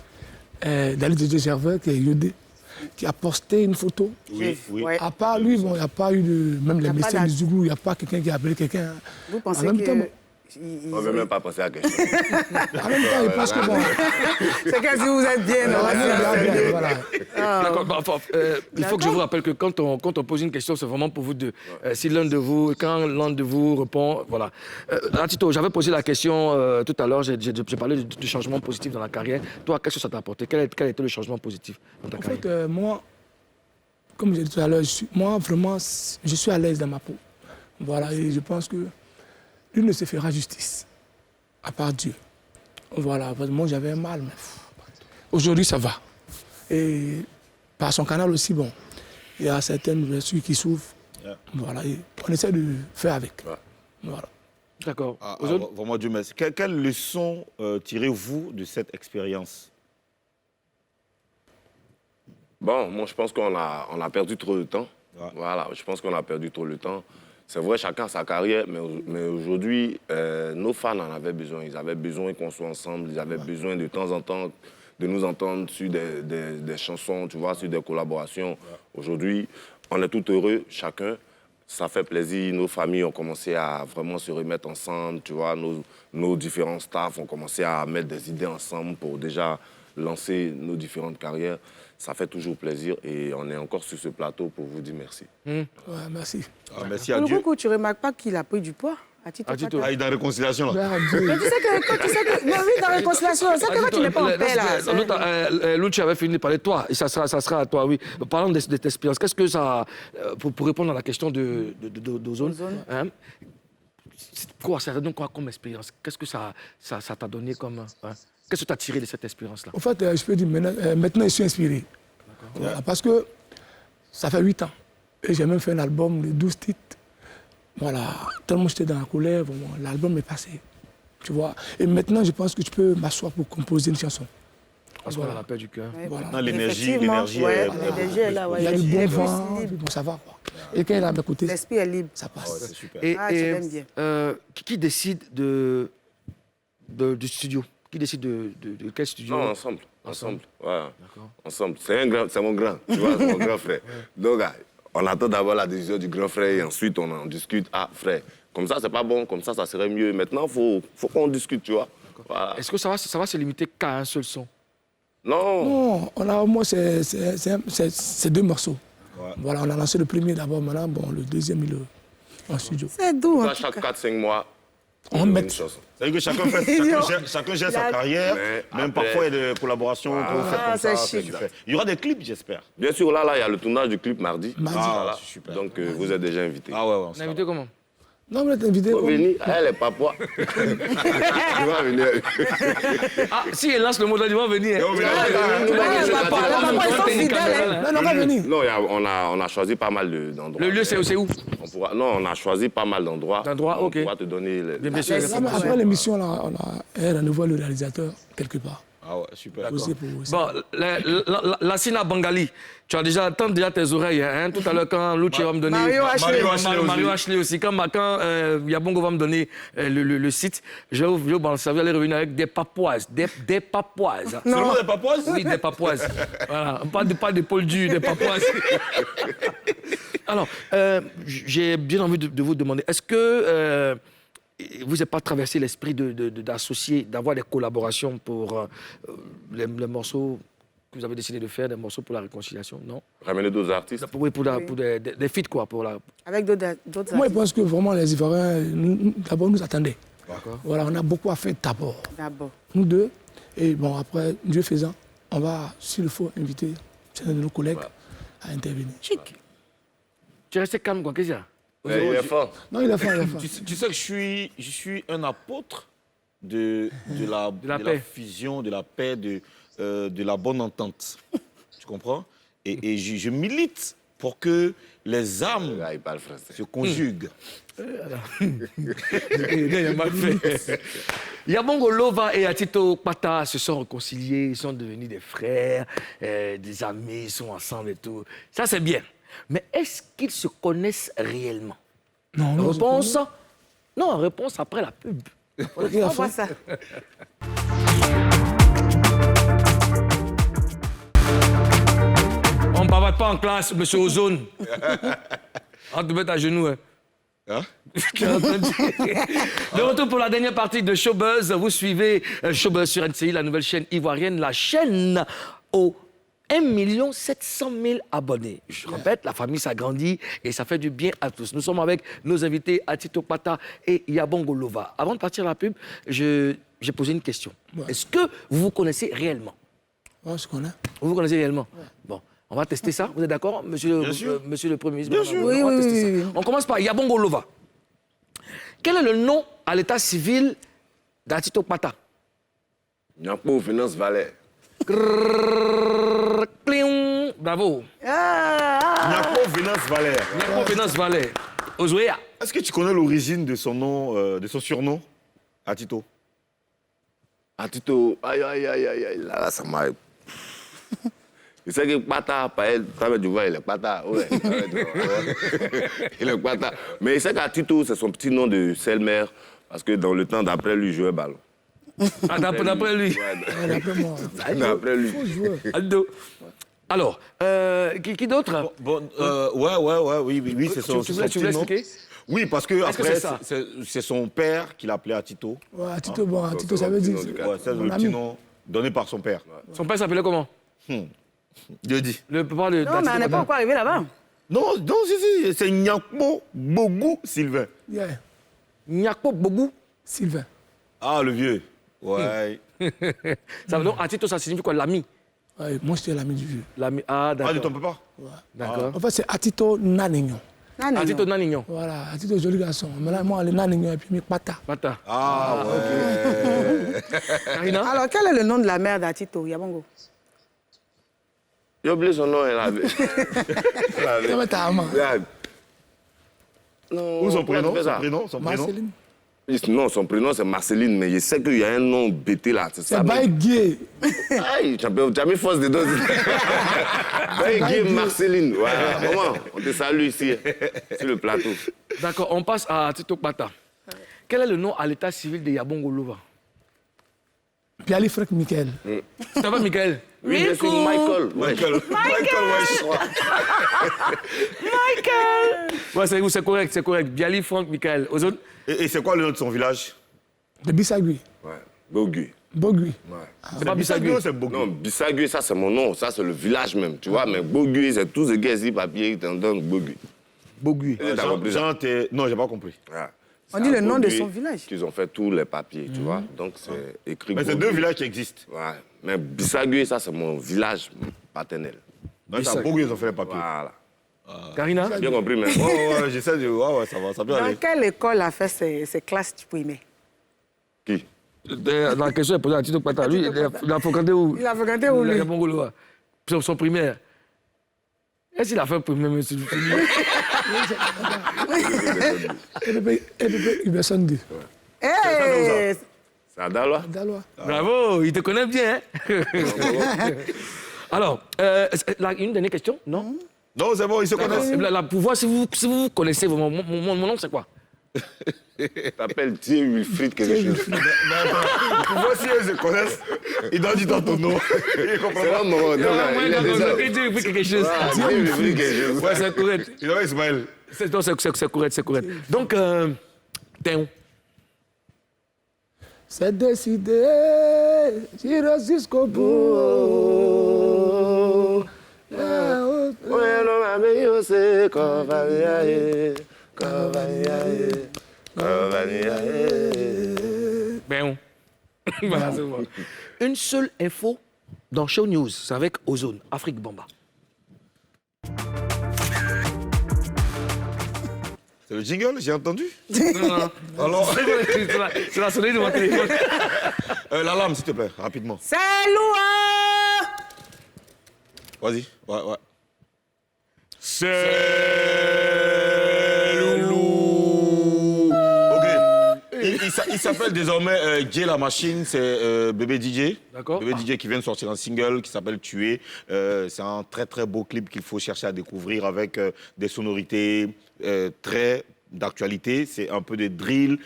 Dali Didier Gervais, qui est Yodé, qui a posté une photo. Oui. Ouais. À part lui, bon, il n'y a pas eu de... Même les médecins du Zougou, il n'y a pas quelqu'un qui a appelé quelqu'un. Vous pensez En même que... temps, bon, On ne veut même pas penser à quelque chose. en même temps, il pense que bon... C'est que si vous êtes bien, on va dire. Voilà. D'accord. Bah, il faut que je vous rappelle que quand on pose une question, c'est vraiment pour vous deux. Si l'un de vous, quand l'un de vous répond, voilà. Tito, j'avais posé la question tout à l'heure, j'ai parlé du changement positif dans la carrière. Toi, qu'est-ce que ça t'a apporté? Quel a été le changement positif dans ta En carrière? fait, moi, comme j'ai dit tout à l'heure, moi, vraiment, je suis à l'aise dans ma peau. Voilà, et je pense que lui ne se fera justice, à part Dieu. Voilà, moi, j'avais mal, mais aujourd'hui, ça va. Et par son canal aussi, bon, il y a certaines blessures qui s'ouvrent. Voilà, et on essaie de faire avec. Voilà. D'accord. Vraiment, Dieu merci. Quelle leçon tirez-vous de cette expérience? Bon, moi, je pense qu'on a perdu trop de temps. Voilà, je pense qu'on a perdu trop de temps. C'est vrai, chacun a sa carrière, mais aujourd'hui, nos fans en avaient besoin. Ils avaient besoin qu'on soit ensemble. Ils avaient besoin de temps en temps de nous entendre sur des chansons, tu vois, sur des collaborations. Aujourd'hui, on est tout heureux, chacun. Ça fait plaisir. Nos familles ont commencé à vraiment se remettre ensemble, tu vois. Nos différents staffs ont commencé à mettre des idées ensemble pour déjà lancer nos différentes carrières. Ça fait toujours plaisir et on est encore sur ce plateau pour vous dire merci. Ouais, merci. Merci à Dieu. Tu ne remarques pas qu'il a pris du poids à Tito? Il est dans la réconciliation, là. Mais tu sais que... Mais oui, dans la réconciliation, c'est que quand tu n'es pas en paix, là. L'autre avait fini de parler de toi, et ça sera à toi, oui. Parlons de cette expérience. Qu'est-ce que ça... Pour répondre à la question d'Ozone, hein, quoi, ça donne quoi comme expérience? Qu'est-ce que ça t'a donné comme... Hein? Qu'est-ce que tu as tiré de cette expérience-là? En fait, je peux dire, maintenant, je suis inspiré. Voilà, parce que ça fait 8 ans. Et j'ai même fait un album de 12 titres. Voilà, tellement j'étais dans la colère, l'album est passé. Tu vois. Et maintenant, je pense que tu peux m'asseoir pour composer une chanson. Parce qu'on a la paix du cœur. Voilà. L'énergie est là. Il y a du bon vent, bon, ça va. Quoi. Et quand il est à mes côtés, l'esprit est libre. Ça passe. c'est super. Et, tu l'aimes bien. Qui décide du studio? Qui décide de quel studio? Non, ensemble. Ouais. Ensemble. C'est mon grand, tu vois, c'est mon grand frère. Donc, on attend d'avoir la décision du grand frère et ensuite on en discute. Ah, frère, comme ça, c'est pas bon, comme ça serait mieux. Maintenant, il faut qu'on discute, tu vois. Voilà. Est-ce que ça va se limiter qu'à un seul son? Non. Non, on a au moins c'est 2 morceaux. Ouais. Voilà, on a lancé le premier d'abord, maintenant, bon, le deuxième, il est en studio. C'est doux, hein. Chaque 4-5 mois, on met. C'est-à-dire que chacun gère sa carrière, même parfois il y a des collaborations qu'on fait comme ça, c'est super. Il y aura des clips, j'espère. Bien sûr, là, il y a le tournage du clip mardi. Voilà. Super. Donc, vous êtes déjà invités. Ah ouais, on est invité comment? Non, vous êtes invité. Il faut venir. Elle est papois. Tu vas venir. Ah, si elle lance le mot, ils vont venir. Non, on va venir. Non, on a choisi pas mal d'endroits. Le lieu, c'est où? Non, on a choisi pas mal d'endroits. D'endroits, ok. On pourra te donner... Bien sûr. Après l'émission, là, on a un rendez-vous avec le réalisateur, quelque part. Ah ouais, super. Aussi Bon, la Sina Bangali, tu as déjà, tends déjà tes oreilles. Hein? Tout à l'heure, quand Luchi va me donner... Mario Ashley aussi. Quand Yabongo va me donner le site, je vais aller revenir avec des papouases. Des papouases. Seulement des papouases? Oui, des papouases. Voilà. Pas d'épaule dure, des papouases. Alors, j'ai bien envie de vous demander, est-ce que... vous n'avez pas traversé l'esprit d'associer, d'avoir des collaborations pour les morceaux que vous avez décidé de faire, des morceaux pour la réconciliation, non? Ramener d'autres artistes? Oui, pour des feats, quoi. Avec d'autres artistes. Moi, je pense que vraiment, les Ivoiriens, d'abord, nous attendaient. D'accord. Voilà, on a beaucoup à faire d'abord. D'abord. Nous deux. Et bon, après, Dieu faisant, on va, s'il faut, inviter certains de nos collègues à intervenir. Chic. Tu es resté calme, quoi, qu'est-ce qu'il y a? Il est fort. Non, il est fort, il est fort. Tu sais que je suis un apôtre de la fusion, de la paix, de la bonne entente. Tu comprends? Et je milite pour que les âmes Il parle français. se conjuguent. Yabongo Lova et Atito Pata se sont réconciliés, ils sont devenus des frères, des amis, ils sont ensemble et tout. Ça, c'est bien. Mais est-ce qu'ils se connaissent réellement? Non, Réponse? Non, réponse après la pub. On voit ça. On ne bavarde pas en classe, monsieur Ozone. On te met à genoux. Hein? De retour pour la dernière partie de Showbuzz. Vous suivez Showbuzz sur NCI, la nouvelle chaîne ivoirienne, la chaîne aux 1 700 000 abonnés. Je répète, la famille s'agrandit et ça fait du bien à tous. Nous sommes avec nos invités Atito Pata et Yabongo Lova. Avant de partir à la pub, j'ai posé une question. Ouais. Est-ce que vous vous connaissez réellement? Oui, je connais. Vous vous connaissez réellement? Ouais. Bon, on va tester ça. Vous êtes d'accord, monsieur le Premier ministre? Bien sûr. Oui, oui. On commence par Yabongo Lova. Quel est le nom à l'état civil d'Atito Pata? Nyakpo Finance Valais. Bravo. Nyakpo Finance Valais. Nyakpo Finance Valais. Ozoea. Est-ce que tu connais l'origine de son nom, de son surnom, Atito? Atito, aïe, là, ça m'a... Il sait que Pata, pas du il est Pata. Ouais. Il est Pata. Mais il sait qu'Atito, c'est son petit nom de Selmer, parce que dans le temps d'après lui, il jouait ballon. Ah, d'après lui. D'après moi. D'après lui. Aldo. Alors, qui d'autre? Oui, c'est son Tu voulais nom. expliquer? Oui, parce que après, c'est son père qui l'appelait Atito. Ouais, Atito, bon, Atito, ça veut dire... C'est le petit nom donné par son père. Son père s'appelait comment? Dieu dit. Le papa de... Non, mais on n'est pas encore arrivé là-bas. Non, si, c'est Nyakpo Bogou Sylvain. Yeah. Nyakpo Bogou Sylvain. Ah, le vieux. Ouais. Ça veut donc, Atito, ça signifie quoi? L'ami? Ouais, moi, j'étais l'ami du vieux. L'ami. Ah, d'accord. Ah, ne t'en peux pas? Ouais. D'accord. En fait, c'est Atito Nanignon. Atito Nanignon. Voilà, Atito, joli garçon. Mais là, moi, le Nanignon et puis mes Pata. Pata. Ah, ouais. Karina? Alors, quel est le nom de la mère d'Atito, Yabongo? J'ai oublié son nom, elle avait. Non, mais t'as maman. Ou son prénom? Marceline. Non, son prénom c'est Marceline, mais je sais qu'il y a un nom bêté là. C'est Baïgué. Aïe, tu as mis force dedans. Baïgué Marceline. Voilà, maman, on te salue ici, sur le plateau. D'accord, on passe à Atito Pata. Quel est le nom à l'état civil de Yabongo Lova? Biali Frek Michael. Ça va, Michael? Oui, bien sûr, Michael. Ouais, c'est correct. Biali Franck Michael. Aux autres? Et c'est quoi le nom de son village? De Bissagui. Ouais, Bogui. Bogui. Ouais. C'est pas Bissagui? C'est Bogui. Non, Bissagui, ça c'est mon nom, ça c'est le village même, tu vois, mais Bogui, c'est tous ces gars-ci, papier qui t'en donnent Bogui. Bogui. Non, j'ai pas compris. Ouais. On dit le nom de son village. Qu'ils ont fait tous les papiers, tu vois, donc c'est écrit Mais c'est deux villages qui existent. Ouais, mais Bissagui, ça c'est mon village paternel. Donc c'est à Bogui qu'ils ont fait les papiers. Voilà. Karina? Bien compris, mais... Ouais, j'essaie de... Ouais, ça va, ça peut Dans aller. quelle école a fait ses classes primaires? Qui? La question est posée à Tito Pata. Lui, il a fréquenté où? Il a fréquenté où, lui? Son primaire. Est-ce qu'il a fait primaire, monsieur? Personne dit. Hey! C'est à Daloa. Daloa. Bravo, il te connaît bien. Hein? Alors, une dernière question, non? Non, c'est bon, ils se connaissent. Pour voir si vous connaissez, mon nom, c'est quoi? T'appelles Thierry Wilfried quelque chose. Pour voir si eux se connaissent, ils doivent dire dans ton nom. Ils comprennent C'est pas. un nom. Il a déjà... quelque chose. Thierry Wilfried quelque chose. Ouais, c'est correct. Il a Ismaël. C'est correct, c'est correct. Donc, Théon. C'est décidé, j'irai jusqu'au bout. Ben, voilà, c'est bon. Une seule info dans Show News, c'est avec Ozone, Afrique Bamba. C'est le jingle, j'ai entendu. Non. Alors, C'est la sonnerie de mon téléphone. l'alarme, s'il te plaît, rapidement. C'est loin! Vas-y, ouais. C'est Ok. Il s'appelle désormais Jay la Machine, c'est Bébé DJ. D'accord. Bébé DJ qui vient de sortir un single qui s'appelle Tuer. C'est un très très beau clip qu'il faut chercher à découvrir avec des sonorités très d'actualité. C'est un peu de drill,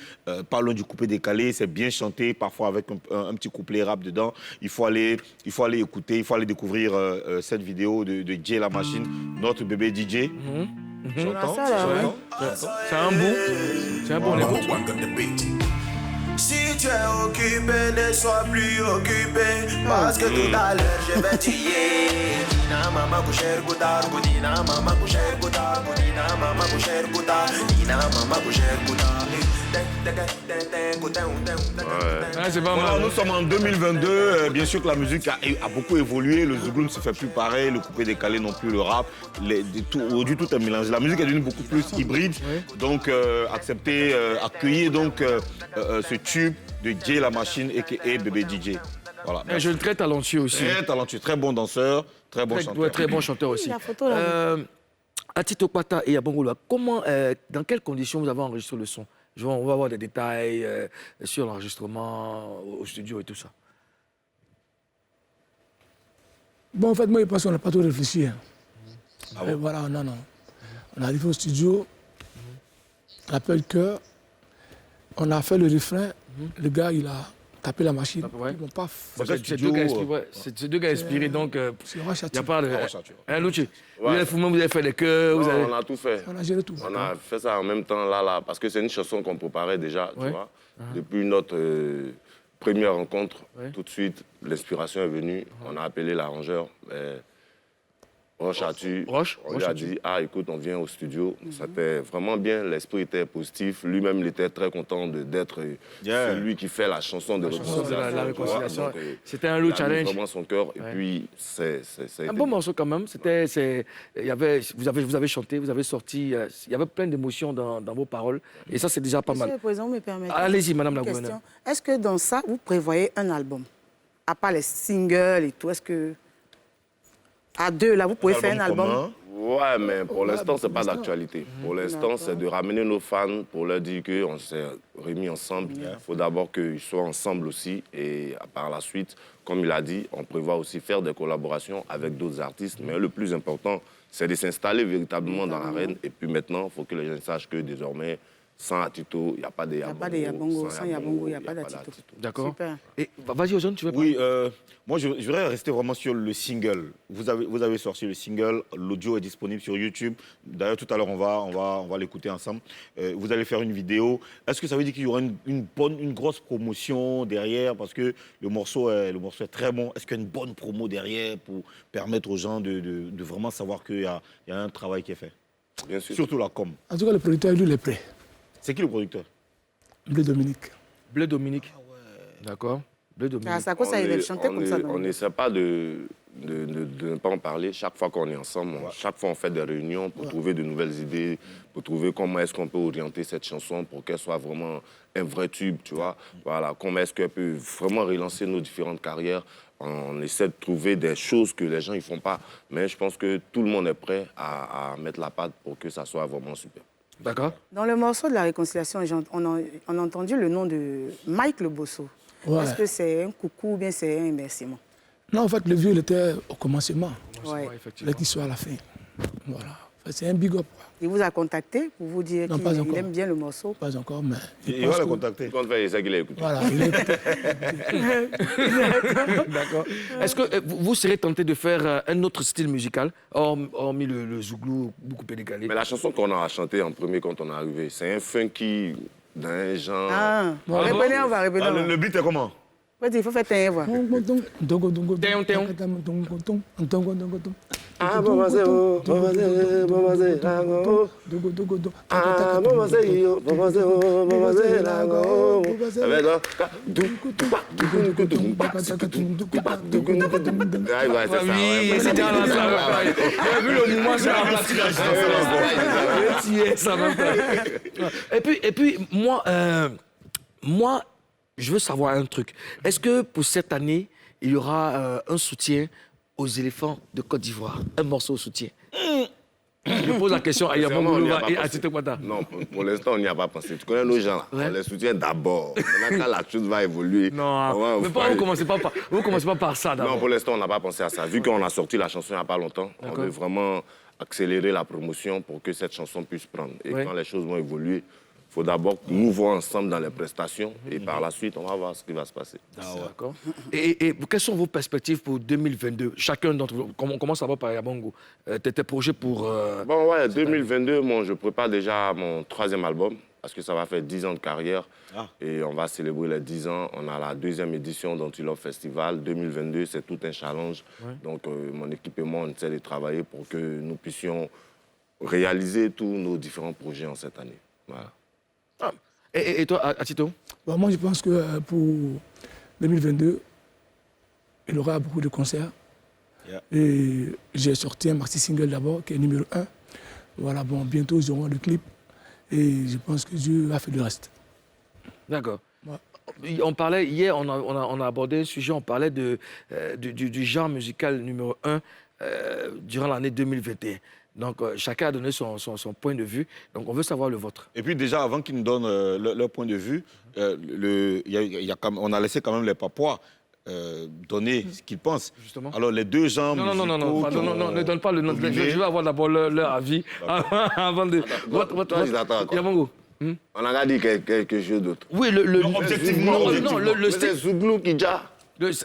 pas loin du coupé décalé, c'est bien chanté, parfois avec un petit couplet rap dedans. Il faut aller écouter, il faut aller découvrir cette vidéo de Jay la Machine, notre Bébé DJ. J'entends, Ça, là, j'entends. C'est un bout. C'est un bon écoute. Si tu es occupé, ne sois plus occupé. Parce que tout à l'heure, je vais tuer. Nina mama coucher goudar, Nina mama coucher goudar, Nina mama coucher goudar, Nina mama coucher goudar. Ouais, c'est pas Voilà, mal. nous sommes en 2022. Bien sûr que la musique a beaucoup évolué. Le zouglou ne se fait plus pareil. Le coupé décalé non plus, le rap. Aujourd'hui, tout est mélangé. La musique est devenue beaucoup plus hybride. Donc, accueillir donc, ce tube de Jay la Machine et Bébé DJ. Voilà. Un jeune très talentueux aussi. Très talentueux, très bon danseur, très bon chanteur. Très bon chanteur aussi. La photo, là. À Tito Pata et à Bongola, dans quelles conditions vous avez enregistré le son? On va avoir des détails sur l'enregistrement au studio et tout ça. Bon, en fait, moi, je pense qu'on n'a pas trop réfléchi. Hein. Ah Et bon? voilà, non. On est arrivé au studio, on appelle cœur, on a fait le refrain, le gars, il a tapé la machine. Ouais. Ils m'ont pas... C'est deux gars inspirés, donc il n'y a pas de... Hein, Louchi, Ouais. vous avez fait des chœurs, vous Non, avez... on a tout fait. On a géré tout. On a fait ça en même temps, là, parce que c'est une chanson qu'on préparait déjà, tu vois. Depuis notre première rencontre, tout de suite, l'inspiration est venue. On a appelé l'arrangeur, Roche Atu. On lui a dit, écoute, on vient au studio. C'était vraiment bien, l'esprit était positif. Lui-même, il était très content d'être celui qui fait la chanson de réconciliation. La réconciliation. Donc, C'était un lourd il a mis challenge. vraiment son cœur. Et puis, c'est Un bon morceau quand même. Vous avez chanté, vous avez sorti. Il y avait plein d'émotions dans vos paroles. Et ça, c'est déjà pas Monsieur mal. le Président, vous me permettez? Allez-y, Madame la Une question. gouverneure. Est-ce que dans ça, vous prévoyez un album? À part les singles et tout, est-ce que... À deux, là, vous pouvez faire un album? Ouais, mais pour l'instant, c'est pas d'actualité. Pour l'instant, c'est de ramener nos fans pour leur dire qu'on s'est remis ensemble. Il faut d'abord qu'ils soient ensemble aussi. Et par la suite, comme il a dit, on prévoit aussi faire des collaborations avec d'autres artistes. Mais le plus important, c'est de s'installer véritablement dans l'arène. Et puis maintenant, il faut que les gens sachent que désormais, sans Atito, il n'y a pas de Yabongo. Il n'y a pas de Yabongo. Sans Yabongo, il n'y a pas d'Atito. D'accord. Super. Et vas-y, Ozone, tu veux parler? Oui, moi je voudrais rester vraiment sur le single. Vous avez sorti le single, l'audio est disponible sur YouTube. D'ailleurs, tout à l'heure, on va l'écouter ensemble. Vous allez faire une vidéo. Est-ce que ça veut dire qu'il y aura une grosse promotion derrière? Parce que le morceau est très bon. Est-ce qu'il y a une bonne promo derrière pour permettre aux gens de vraiment savoir qu'il y a un travail qui est fait? Bien sûr. Surtout la com. En tout cas, le producteur, lui, il est prêt. C'est qui le producteur? Bleu Dominique. Bleu Dominique. D'accord. Bleu Dominique. Ça cause ça, il chantait comme ça. On n'essaie pas de ne pas en parler. Chaque fois qu'on est ensemble, chaque fois on fait des réunions pour trouver de nouvelles idées, pour trouver comment est-ce qu'on peut orienter cette chanson pour qu'elle soit vraiment un vrai tube, tu vois. Voilà, comment est-ce qu'elle peut vraiment relancer nos différentes carrières. On essaie de trouver des choses que les gens ne font pas. Mais je pense que tout le monde est prêt à mettre la patte pour que ça soit vraiment super. D'accord. Dans le morceau de la réconciliation, on a entendu le nom de Mike Le Bosso. Ouais. Est-ce que c'est un coucou ou bien c'est un remerciement? Non, en fait, le vieux, il était au commencement. Ouais. Là, soit à la fin. Voilà. C'est un big up. Quoi. Il vous a contacté pour vous dire qu'il aime bien le morceau? Pas encore, mais... Il va le contacter. Quand il sait qu'il a écouté. Voilà, il est... D'accord. Est-ce que vous serez tenté de faire un autre style musical, hormis le zouglou beaucoup plus décalé? Mais la chanson qu'on a chantée en premier quand on est arrivé, c'est un funky d'un genre... Ah, répétez, on va répéter. Le beat est comment? Il faut faire un voix. Et puis moi, je veux savoir un truc. Est-ce que pour cette année, il y aura un soutien aux éléphants de Côte d'Ivoire? Un morceau de soutien? Je pose la question à Yamon Boulouba et à Tito Kwata. Non, pour l'instant, on n'y a pas pensé. Tu connais nos gens, là. Ouais. On les soutient d'abord. Maintenant, quand la chose va évoluer... Non, mais vous commencez pas par ça d'abord. Non, pour l'instant, on n'a pas pensé à ça. Vu qu'on a sorti la chanson il n'y a pas longtemps, on veut vraiment accélérer la promotion pour que cette chanson puisse prendre. Et quand les choses vont évoluer, il faut d'abord nous voir ensemble dans les prestations et par la suite, on va voir ce qui va se passer. D'accord. Et quelles sont vos perspectives pour 2022? Chacun d'entre vous. On commence d'abord par Yabongo. Tes projets pour... Bon, ouais, 2022, je prépare déjà mon 3e album parce que ça va faire 10 ans de carrière. Et on va célébrer les 10 ans. On a la 2e édition d'Antilope Festival. 2022, c'est tout un challenge. Ouais. Donc, mon équipe et moi, on essaie de travailler pour que nous puissions réaliser tous nos différents projets en cette année. Voilà. Et toi, Atito? Bon, moi, je pense que pour 2022, il y aura beaucoup de concerts. Et j'ai sorti un maxi single d'abord, qui est numéro 1. Voilà, bon, bientôt, ils auront le clip. Et je pense que Dieu a fait le reste. D'accord. Ouais. On parlait, hier, on a abordé un sujet, on parlait du genre musical numéro 1 durant l'année 2021. Donc, chacun a donné son point de vue. Donc, on veut savoir le vôtre. Et puis, déjà, avant qu'ils nous donnent leur point de vue, on a laissé quand même les Papouas donner ce qu'ils pensent. Justement. Alors, les deux gens non, ne donne pas le nom. Je veux avoir d'abord leur avis avant de... Yabongo. On a dit quelque chose d'autre. Oui, objectivement. Non, le c'est Zouglou qui déjà...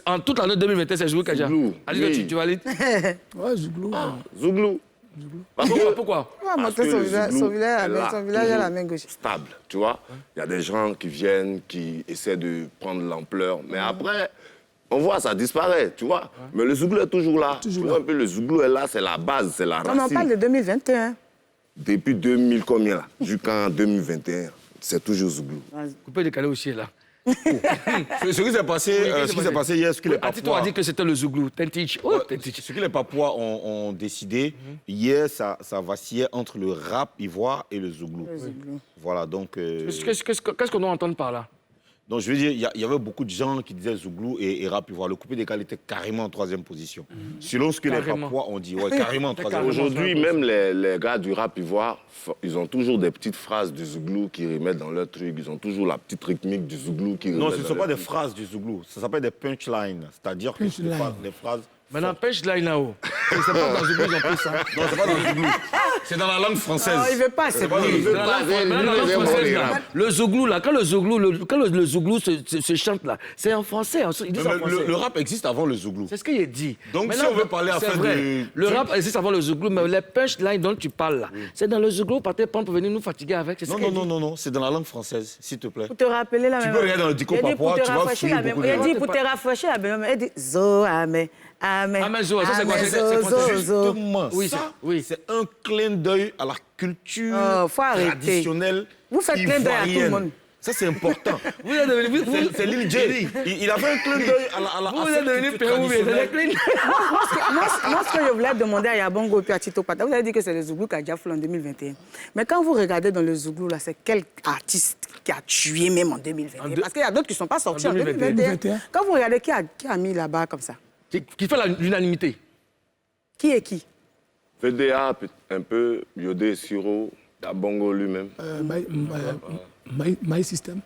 En toute l'année 2021, c'est Zouglou qui a déjà. Allez, tu valides? Ouais, Zouglou. Zouglou. Pourquoi? Son village à la main gauche. Stable, tu vois. Il y a des gens qui viennent, qui essaient de prendre l'ampleur. Mais après, on voit, ça disparaît, tu vois. Mais le Zouglou est toujours là. Tu vois un peu, le Zouglou est là, c'est la base, c'est la racine. Non, on parle de 2021. Depuis 2000 combien là? Jusqu'en 2021, c'est toujours Zouglou. Coupé décalé aussi là. Ce qui s'est passé hier, ce que les Papouas... Atito a dit que c'était le Zouglou. Ce que les Papouas ont décidé, hier, ça vacillait entre le rap ivoire et le Zouglou. Voilà, donc... Qu'est-ce qu'on doit entendre par là? Donc, je veux dire, il y avait beaucoup de gens qui disaient Zouglou et rap ivoire. Le coupé décalé était carrément en 3e position. Selon ce que les Papouas ont dit. Ouais, carrément en 3e position. Aujourd'hui, même les gars du rap ivoire, ils ont toujours des petites phrases du Zouglou qui remettent dans leur truc. Ils ont toujours la petite rythmique du Zouglou qui remettent. Non, ce ne sont pas des phrases du Zouglou. Ça s'appelle des punchlines. C'est-à-dire que c'est des phrases... Maintenant, punchline là-haut. C'est pas dans le Zouglou, ils ont pris ça. Non, c'est pas dans le Zouglou. C'est dans la langue française. Non, il ne veut pas accepter. Le Zouglou, là, quand le Zouglou se chante, là, c'est en français. Le rap existe avant le Zouglou. C'est ce qu'il est dit. Donc, si on veut parler à faire du... Le rap existe avant le Zouglou, mais les punchlines dont tu parles, là, c'est dans le Zouglou, par tes pour venir nous fatiguer avec. Non, c'est dans la langue française, s'il te plaît. Pour te rappeler la même... Tu peux regarder dans le dico papouas, tu vas fouiller beaucoup de... Il a dit pour te rafraîchir la même... Il dit Zo, Amen. Amen, Zo, ça c'est quoi? Justement, c'est un clin d'œil à la culture traditionnelle. Vous faites clin d'œil à tout le monde. Ça, c'est important. Vous êtes devenu... C'est Lil J. Il a fait un clin d'œil à la Vous êtes devenu Pérou, mais c'est clean. Moi, ce que je voulais demander à Yabongo et à Tito Pata, vous avez dit que c'est le Zouglou qui a déjà fait en 2021. Mais quand vous regardez dans le Zouglou, là, c'est quel artiste qui a tué même en 2021? Parce qu'il y a d'autres qui ne sont pas sortis en 2021. Quand vous regardez, qui a mis là-bas comme ça? Qui fait l'unanimité. Qui est qui? VDA, un peu, Yodé, Siro, Yabongo lui-même. My System.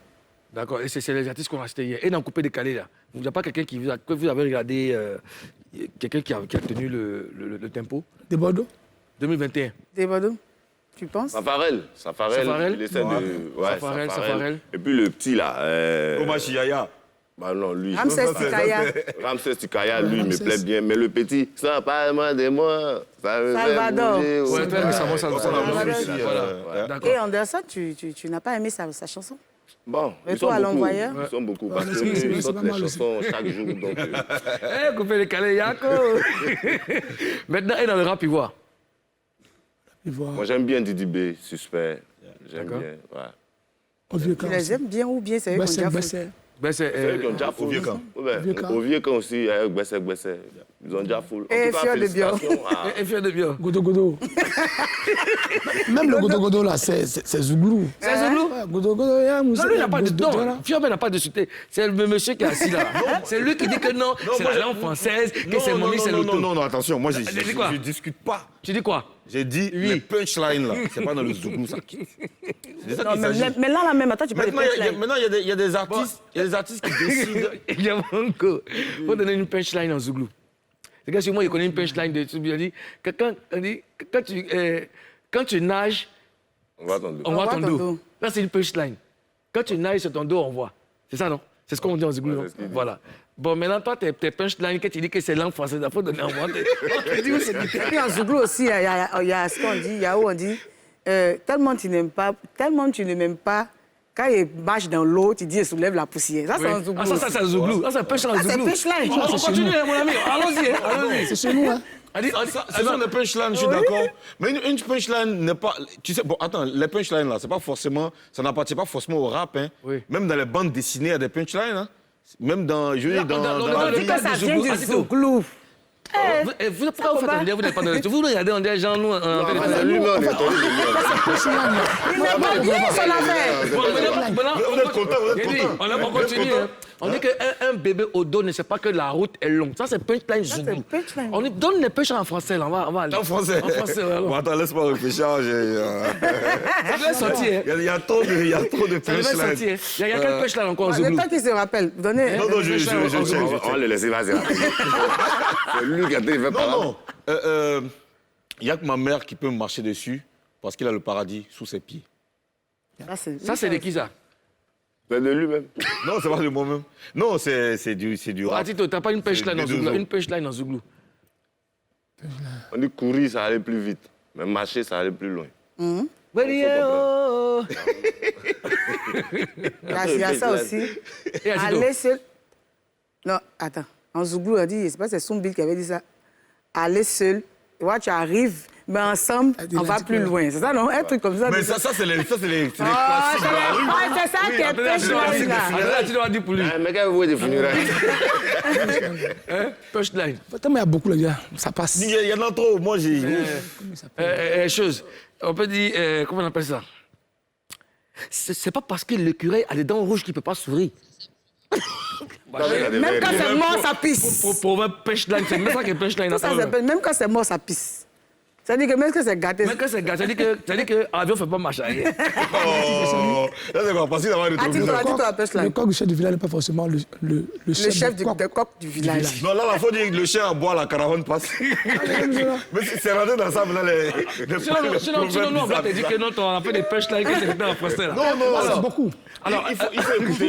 D'accord, et c'est les artistes qu'on a achetés hier. Et dans le coupé décalé, là, il n'y a pas quelqu'un que vous avez regardé, quelqu'un qui a tenu le tempo? De Bordeaux. 2021. Des Bordeaux, tu penses? Safarel, il essaie de... Ouais, Safarel. Et puis le petit, là... Komachi Yaya. Bah non, lui... Ramsès Tikaya. Ramsès Tikaya, lui, il me plaît bien. Mais le petit, ça parle moins de moi. Salvador. Ouais, très récemment, ça Voilà. D'accord. Et Anderson, tu n'as pas aimé sa chanson? Bon, Retour à l'envoyeur. Ils sont beaucoup. Ouais, Parce c'est qu'ils sortent pas les mal aussi. chansons chaque jour. Donc, Coupé décalé, Yako. Maintenant, et dans le rap ivoire. moi, j'aime bien Didi B, Suspect. J'aime bien, ouais. Au vieux Tu camp les aussi. aimes bien ou bien c'est eux qui ont déjà fait? Besser. Ben, c'est... C'est eux qui ont déjà full. Vieux Camp. Ouais, Vieux Camp. au Vieux Camp aussi, avec Gbessé. Ils ont déjà full. En Et tout cas, Fior de Bio. félicitations à- Et fier de bien. Godo Godo. Même le Godo Godo là, c'est Zouglou. C'est Zouglou? Ouais, Godo Godo, ya Moussa. Non, lui, il n'a pas de Godo, don. là. Fiorbe n'a pas de succès. C'est le monsieur qui est assis là. C'est lui qui dit que non, c'est la langue française, que c'est Momi, c'est l'auto. Non, attention, moi, dit quoi? je discute pas. Tu dis quoi? J'ai dit Oui. les punchlines, là. C'est pas dans le Zouglou, ça. C'est de ça qu'il s'agit. Mais là, même, attends, tu parles de punchline. Maintenant, il y a des artistes qui décident. Il y a encore. Il faut donner une punchline en Zouglou. C'est que sur moi, il connaît une punchline de il dit que quand tu nages, On va attendre. on voit ton dos. Là, c'est une punchline. Quand tu nages sur ton dos, on voit. C'est ça, non? C'est ce qu'on dit en Zouglou, non? c'est ce qu'il dit. Voilà. Bon, maintenant, toi, tes punchlines, quand tu dis que c'est langue française, il faut donner en voix. On te dit où c'est Et puis en Zouglou aussi, il y a ce qu'on dit, il y a où on dit, tellement tu ne m'aimes pas, quand il marche dans l'eau, tu dis il soulève la poussière. Ça, c'est en Zouglou. Ah, ça, c'est un Zouglou. Ça, c'est un punchline en Ah, c'est Zouglou. punchline. On continue, mon ami. Allons-y, allons-y. C'est chez nous, hein. C'est ça, les punchlines, je suis d'accord. Mais une punchline n'est pas... Tu sais, bon, attends, les punchlines, là, c'est pas forcément... Ça n'appartient pas forcément au rap, hein. Oui. Même dans les bandes dessinées, il y a des punchlines, hein. Même dans... Je veux dire, dans dans la le vie... cas Ça du vient Zouglou. du Ah, Zouglou. Pourquoi vous faites un lien, vous n'êtes pas dans le... Vous regardez, on dit, genre, nous, on fait des C'est lui-même, on est tombé Il n'est pas bien son affaire. Vous êtes content, vous êtes J'ai dit, content. on continue. Hein. On dit qu'un bébé au dos ne sait pas que la route est longue. Ça, c'est punchline Zouglou. punchline. On lui donne les punchlines en français, là. On va aller. En français. En français, ouais, alors. Bon, attends, laisse-moi réfléchir. Ça devait sortir. hein. Il y a trop de Ça devait punchlines. sortir. Il y a quel punchline encore en Le Zouglou? temps qu'il se rappelle, donnez. Non, je check. On va le laisser, vas-y. C'est lui qui a été fait par là. Non. Il n'y a que ma mère qui peut me marcher dessus parce qu'il a le paradis sous ses pieds. Ça, c'est de qui, ça? C'est de lui-même. Non, c'est pas de moi-même. Non, c'est du rap. Tito, t'as pas une punchline en des deux Zouglou? hommes. Une punchline en Zouglou. On dit courir, ça allait plus vite. Mais marcher, ça allait plus loin. Il Il y a ça aussi. Aller seul. Non, attends. En Zouglou, on dit, c'est pas c'est Soumbil qui avait dit ça. Aller seul. Tu vois, tu arrives, mais ensemble, on va plus loin. C'est ça, non? Un truc comme ça. Mais ça, c'est les classiques de Ah, la rue. c'est ça qui est punchline, là. Là, tu dois dire pour lui. Mais quand vous voulez définir, Punchline. Tellement il y a beaucoup, les gars. Ça passe. Il y en a trop. Moi, j'ai... Chose. On peut dire, comment on appelle ça? C'est pas parce que l'écureuil a des dents rouges qu'il ne peut pas sourire. Même quand c'est mort, ça pisse. Pour un punchline, c'est même ça qui est punchline. Tout ça s'appelle, même quand c'est mort, ça pisse. Ça dit que même quand c'est gâté. Même quand c'est gâté, ça dit que l'avion ne fait pas marcher arrière. Oh, là, c'est quoi? Parce qu'il a Ah, tu te rappelles Le cela? coq du chef du village n'est pas forcément le Le chef de du coq. coq du village. Non, là, il faut dire que le chien à boire, la caravane passe. Mais c'est rentré dans ça, maintenant, les Sinon, nous, on va te dire que non, on a fait des punchlines que c'était en français. Là. Non, C'est beaucoup. Alors,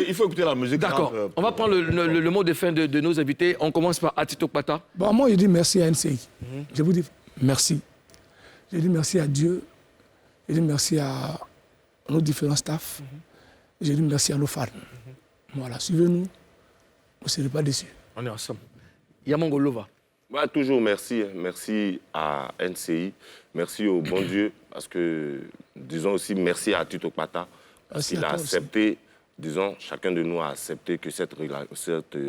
il faut écouter la musique. d'accord. rap, On va prendre le mot de fin de nos invités. On commence par Atito Pata. Bon, moi, je dis merci à NCI. Je vous dis merci. Je dis merci à Dieu. Je dis merci à nos différents staffs. Je dis merci à nos fans. Voilà, suivez-nous. Vous ne serez pas déçus. On est ensemble. Yamongo Lova. Ouais, toujours merci. Merci à NCI. Merci au bon Dieu. Parce que, disons aussi, merci à Tito Pata. Parce Merci qu'il à a toi aussi. accepté disons, chacun de nous a accepté que cette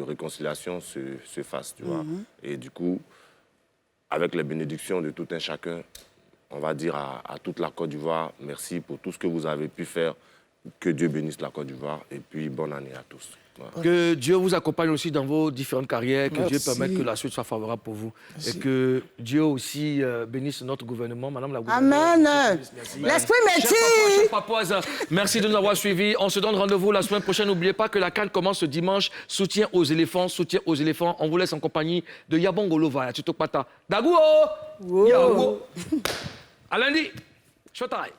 réconciliation se fasse, tu vois. Et du coup, avec les bénédictions de tout un chacun, on va dire à toute la Côte d'Ivoire, merci pour tout ce que vous avez pu faire. Que Dieu bénisse la Côte d'Ivoire et puis bonne année à tous. Voilà. Que Dieu vous accompagne aussi dans vos différentes carrières, que Dieu Merci. permette que la suite soit favorable pour vous. Merci. Et que Dieu aussi bénisse notre gouvernement. Madame la gouverneure. Amen. Merci. L'esprit Chers Papois, métis. chers Papouaises, merci de nous avoir suivis. On se donne rendez-vous la semaine prochaine. N'oubliez pas que la CAN commence ce dimanche. Soutien aux éléphants, soutien aux éléphants. On vous laisse en compagnie de Yabongolova, Tutokpata. Daguo! Wow. Yago. À lundi. Showtime.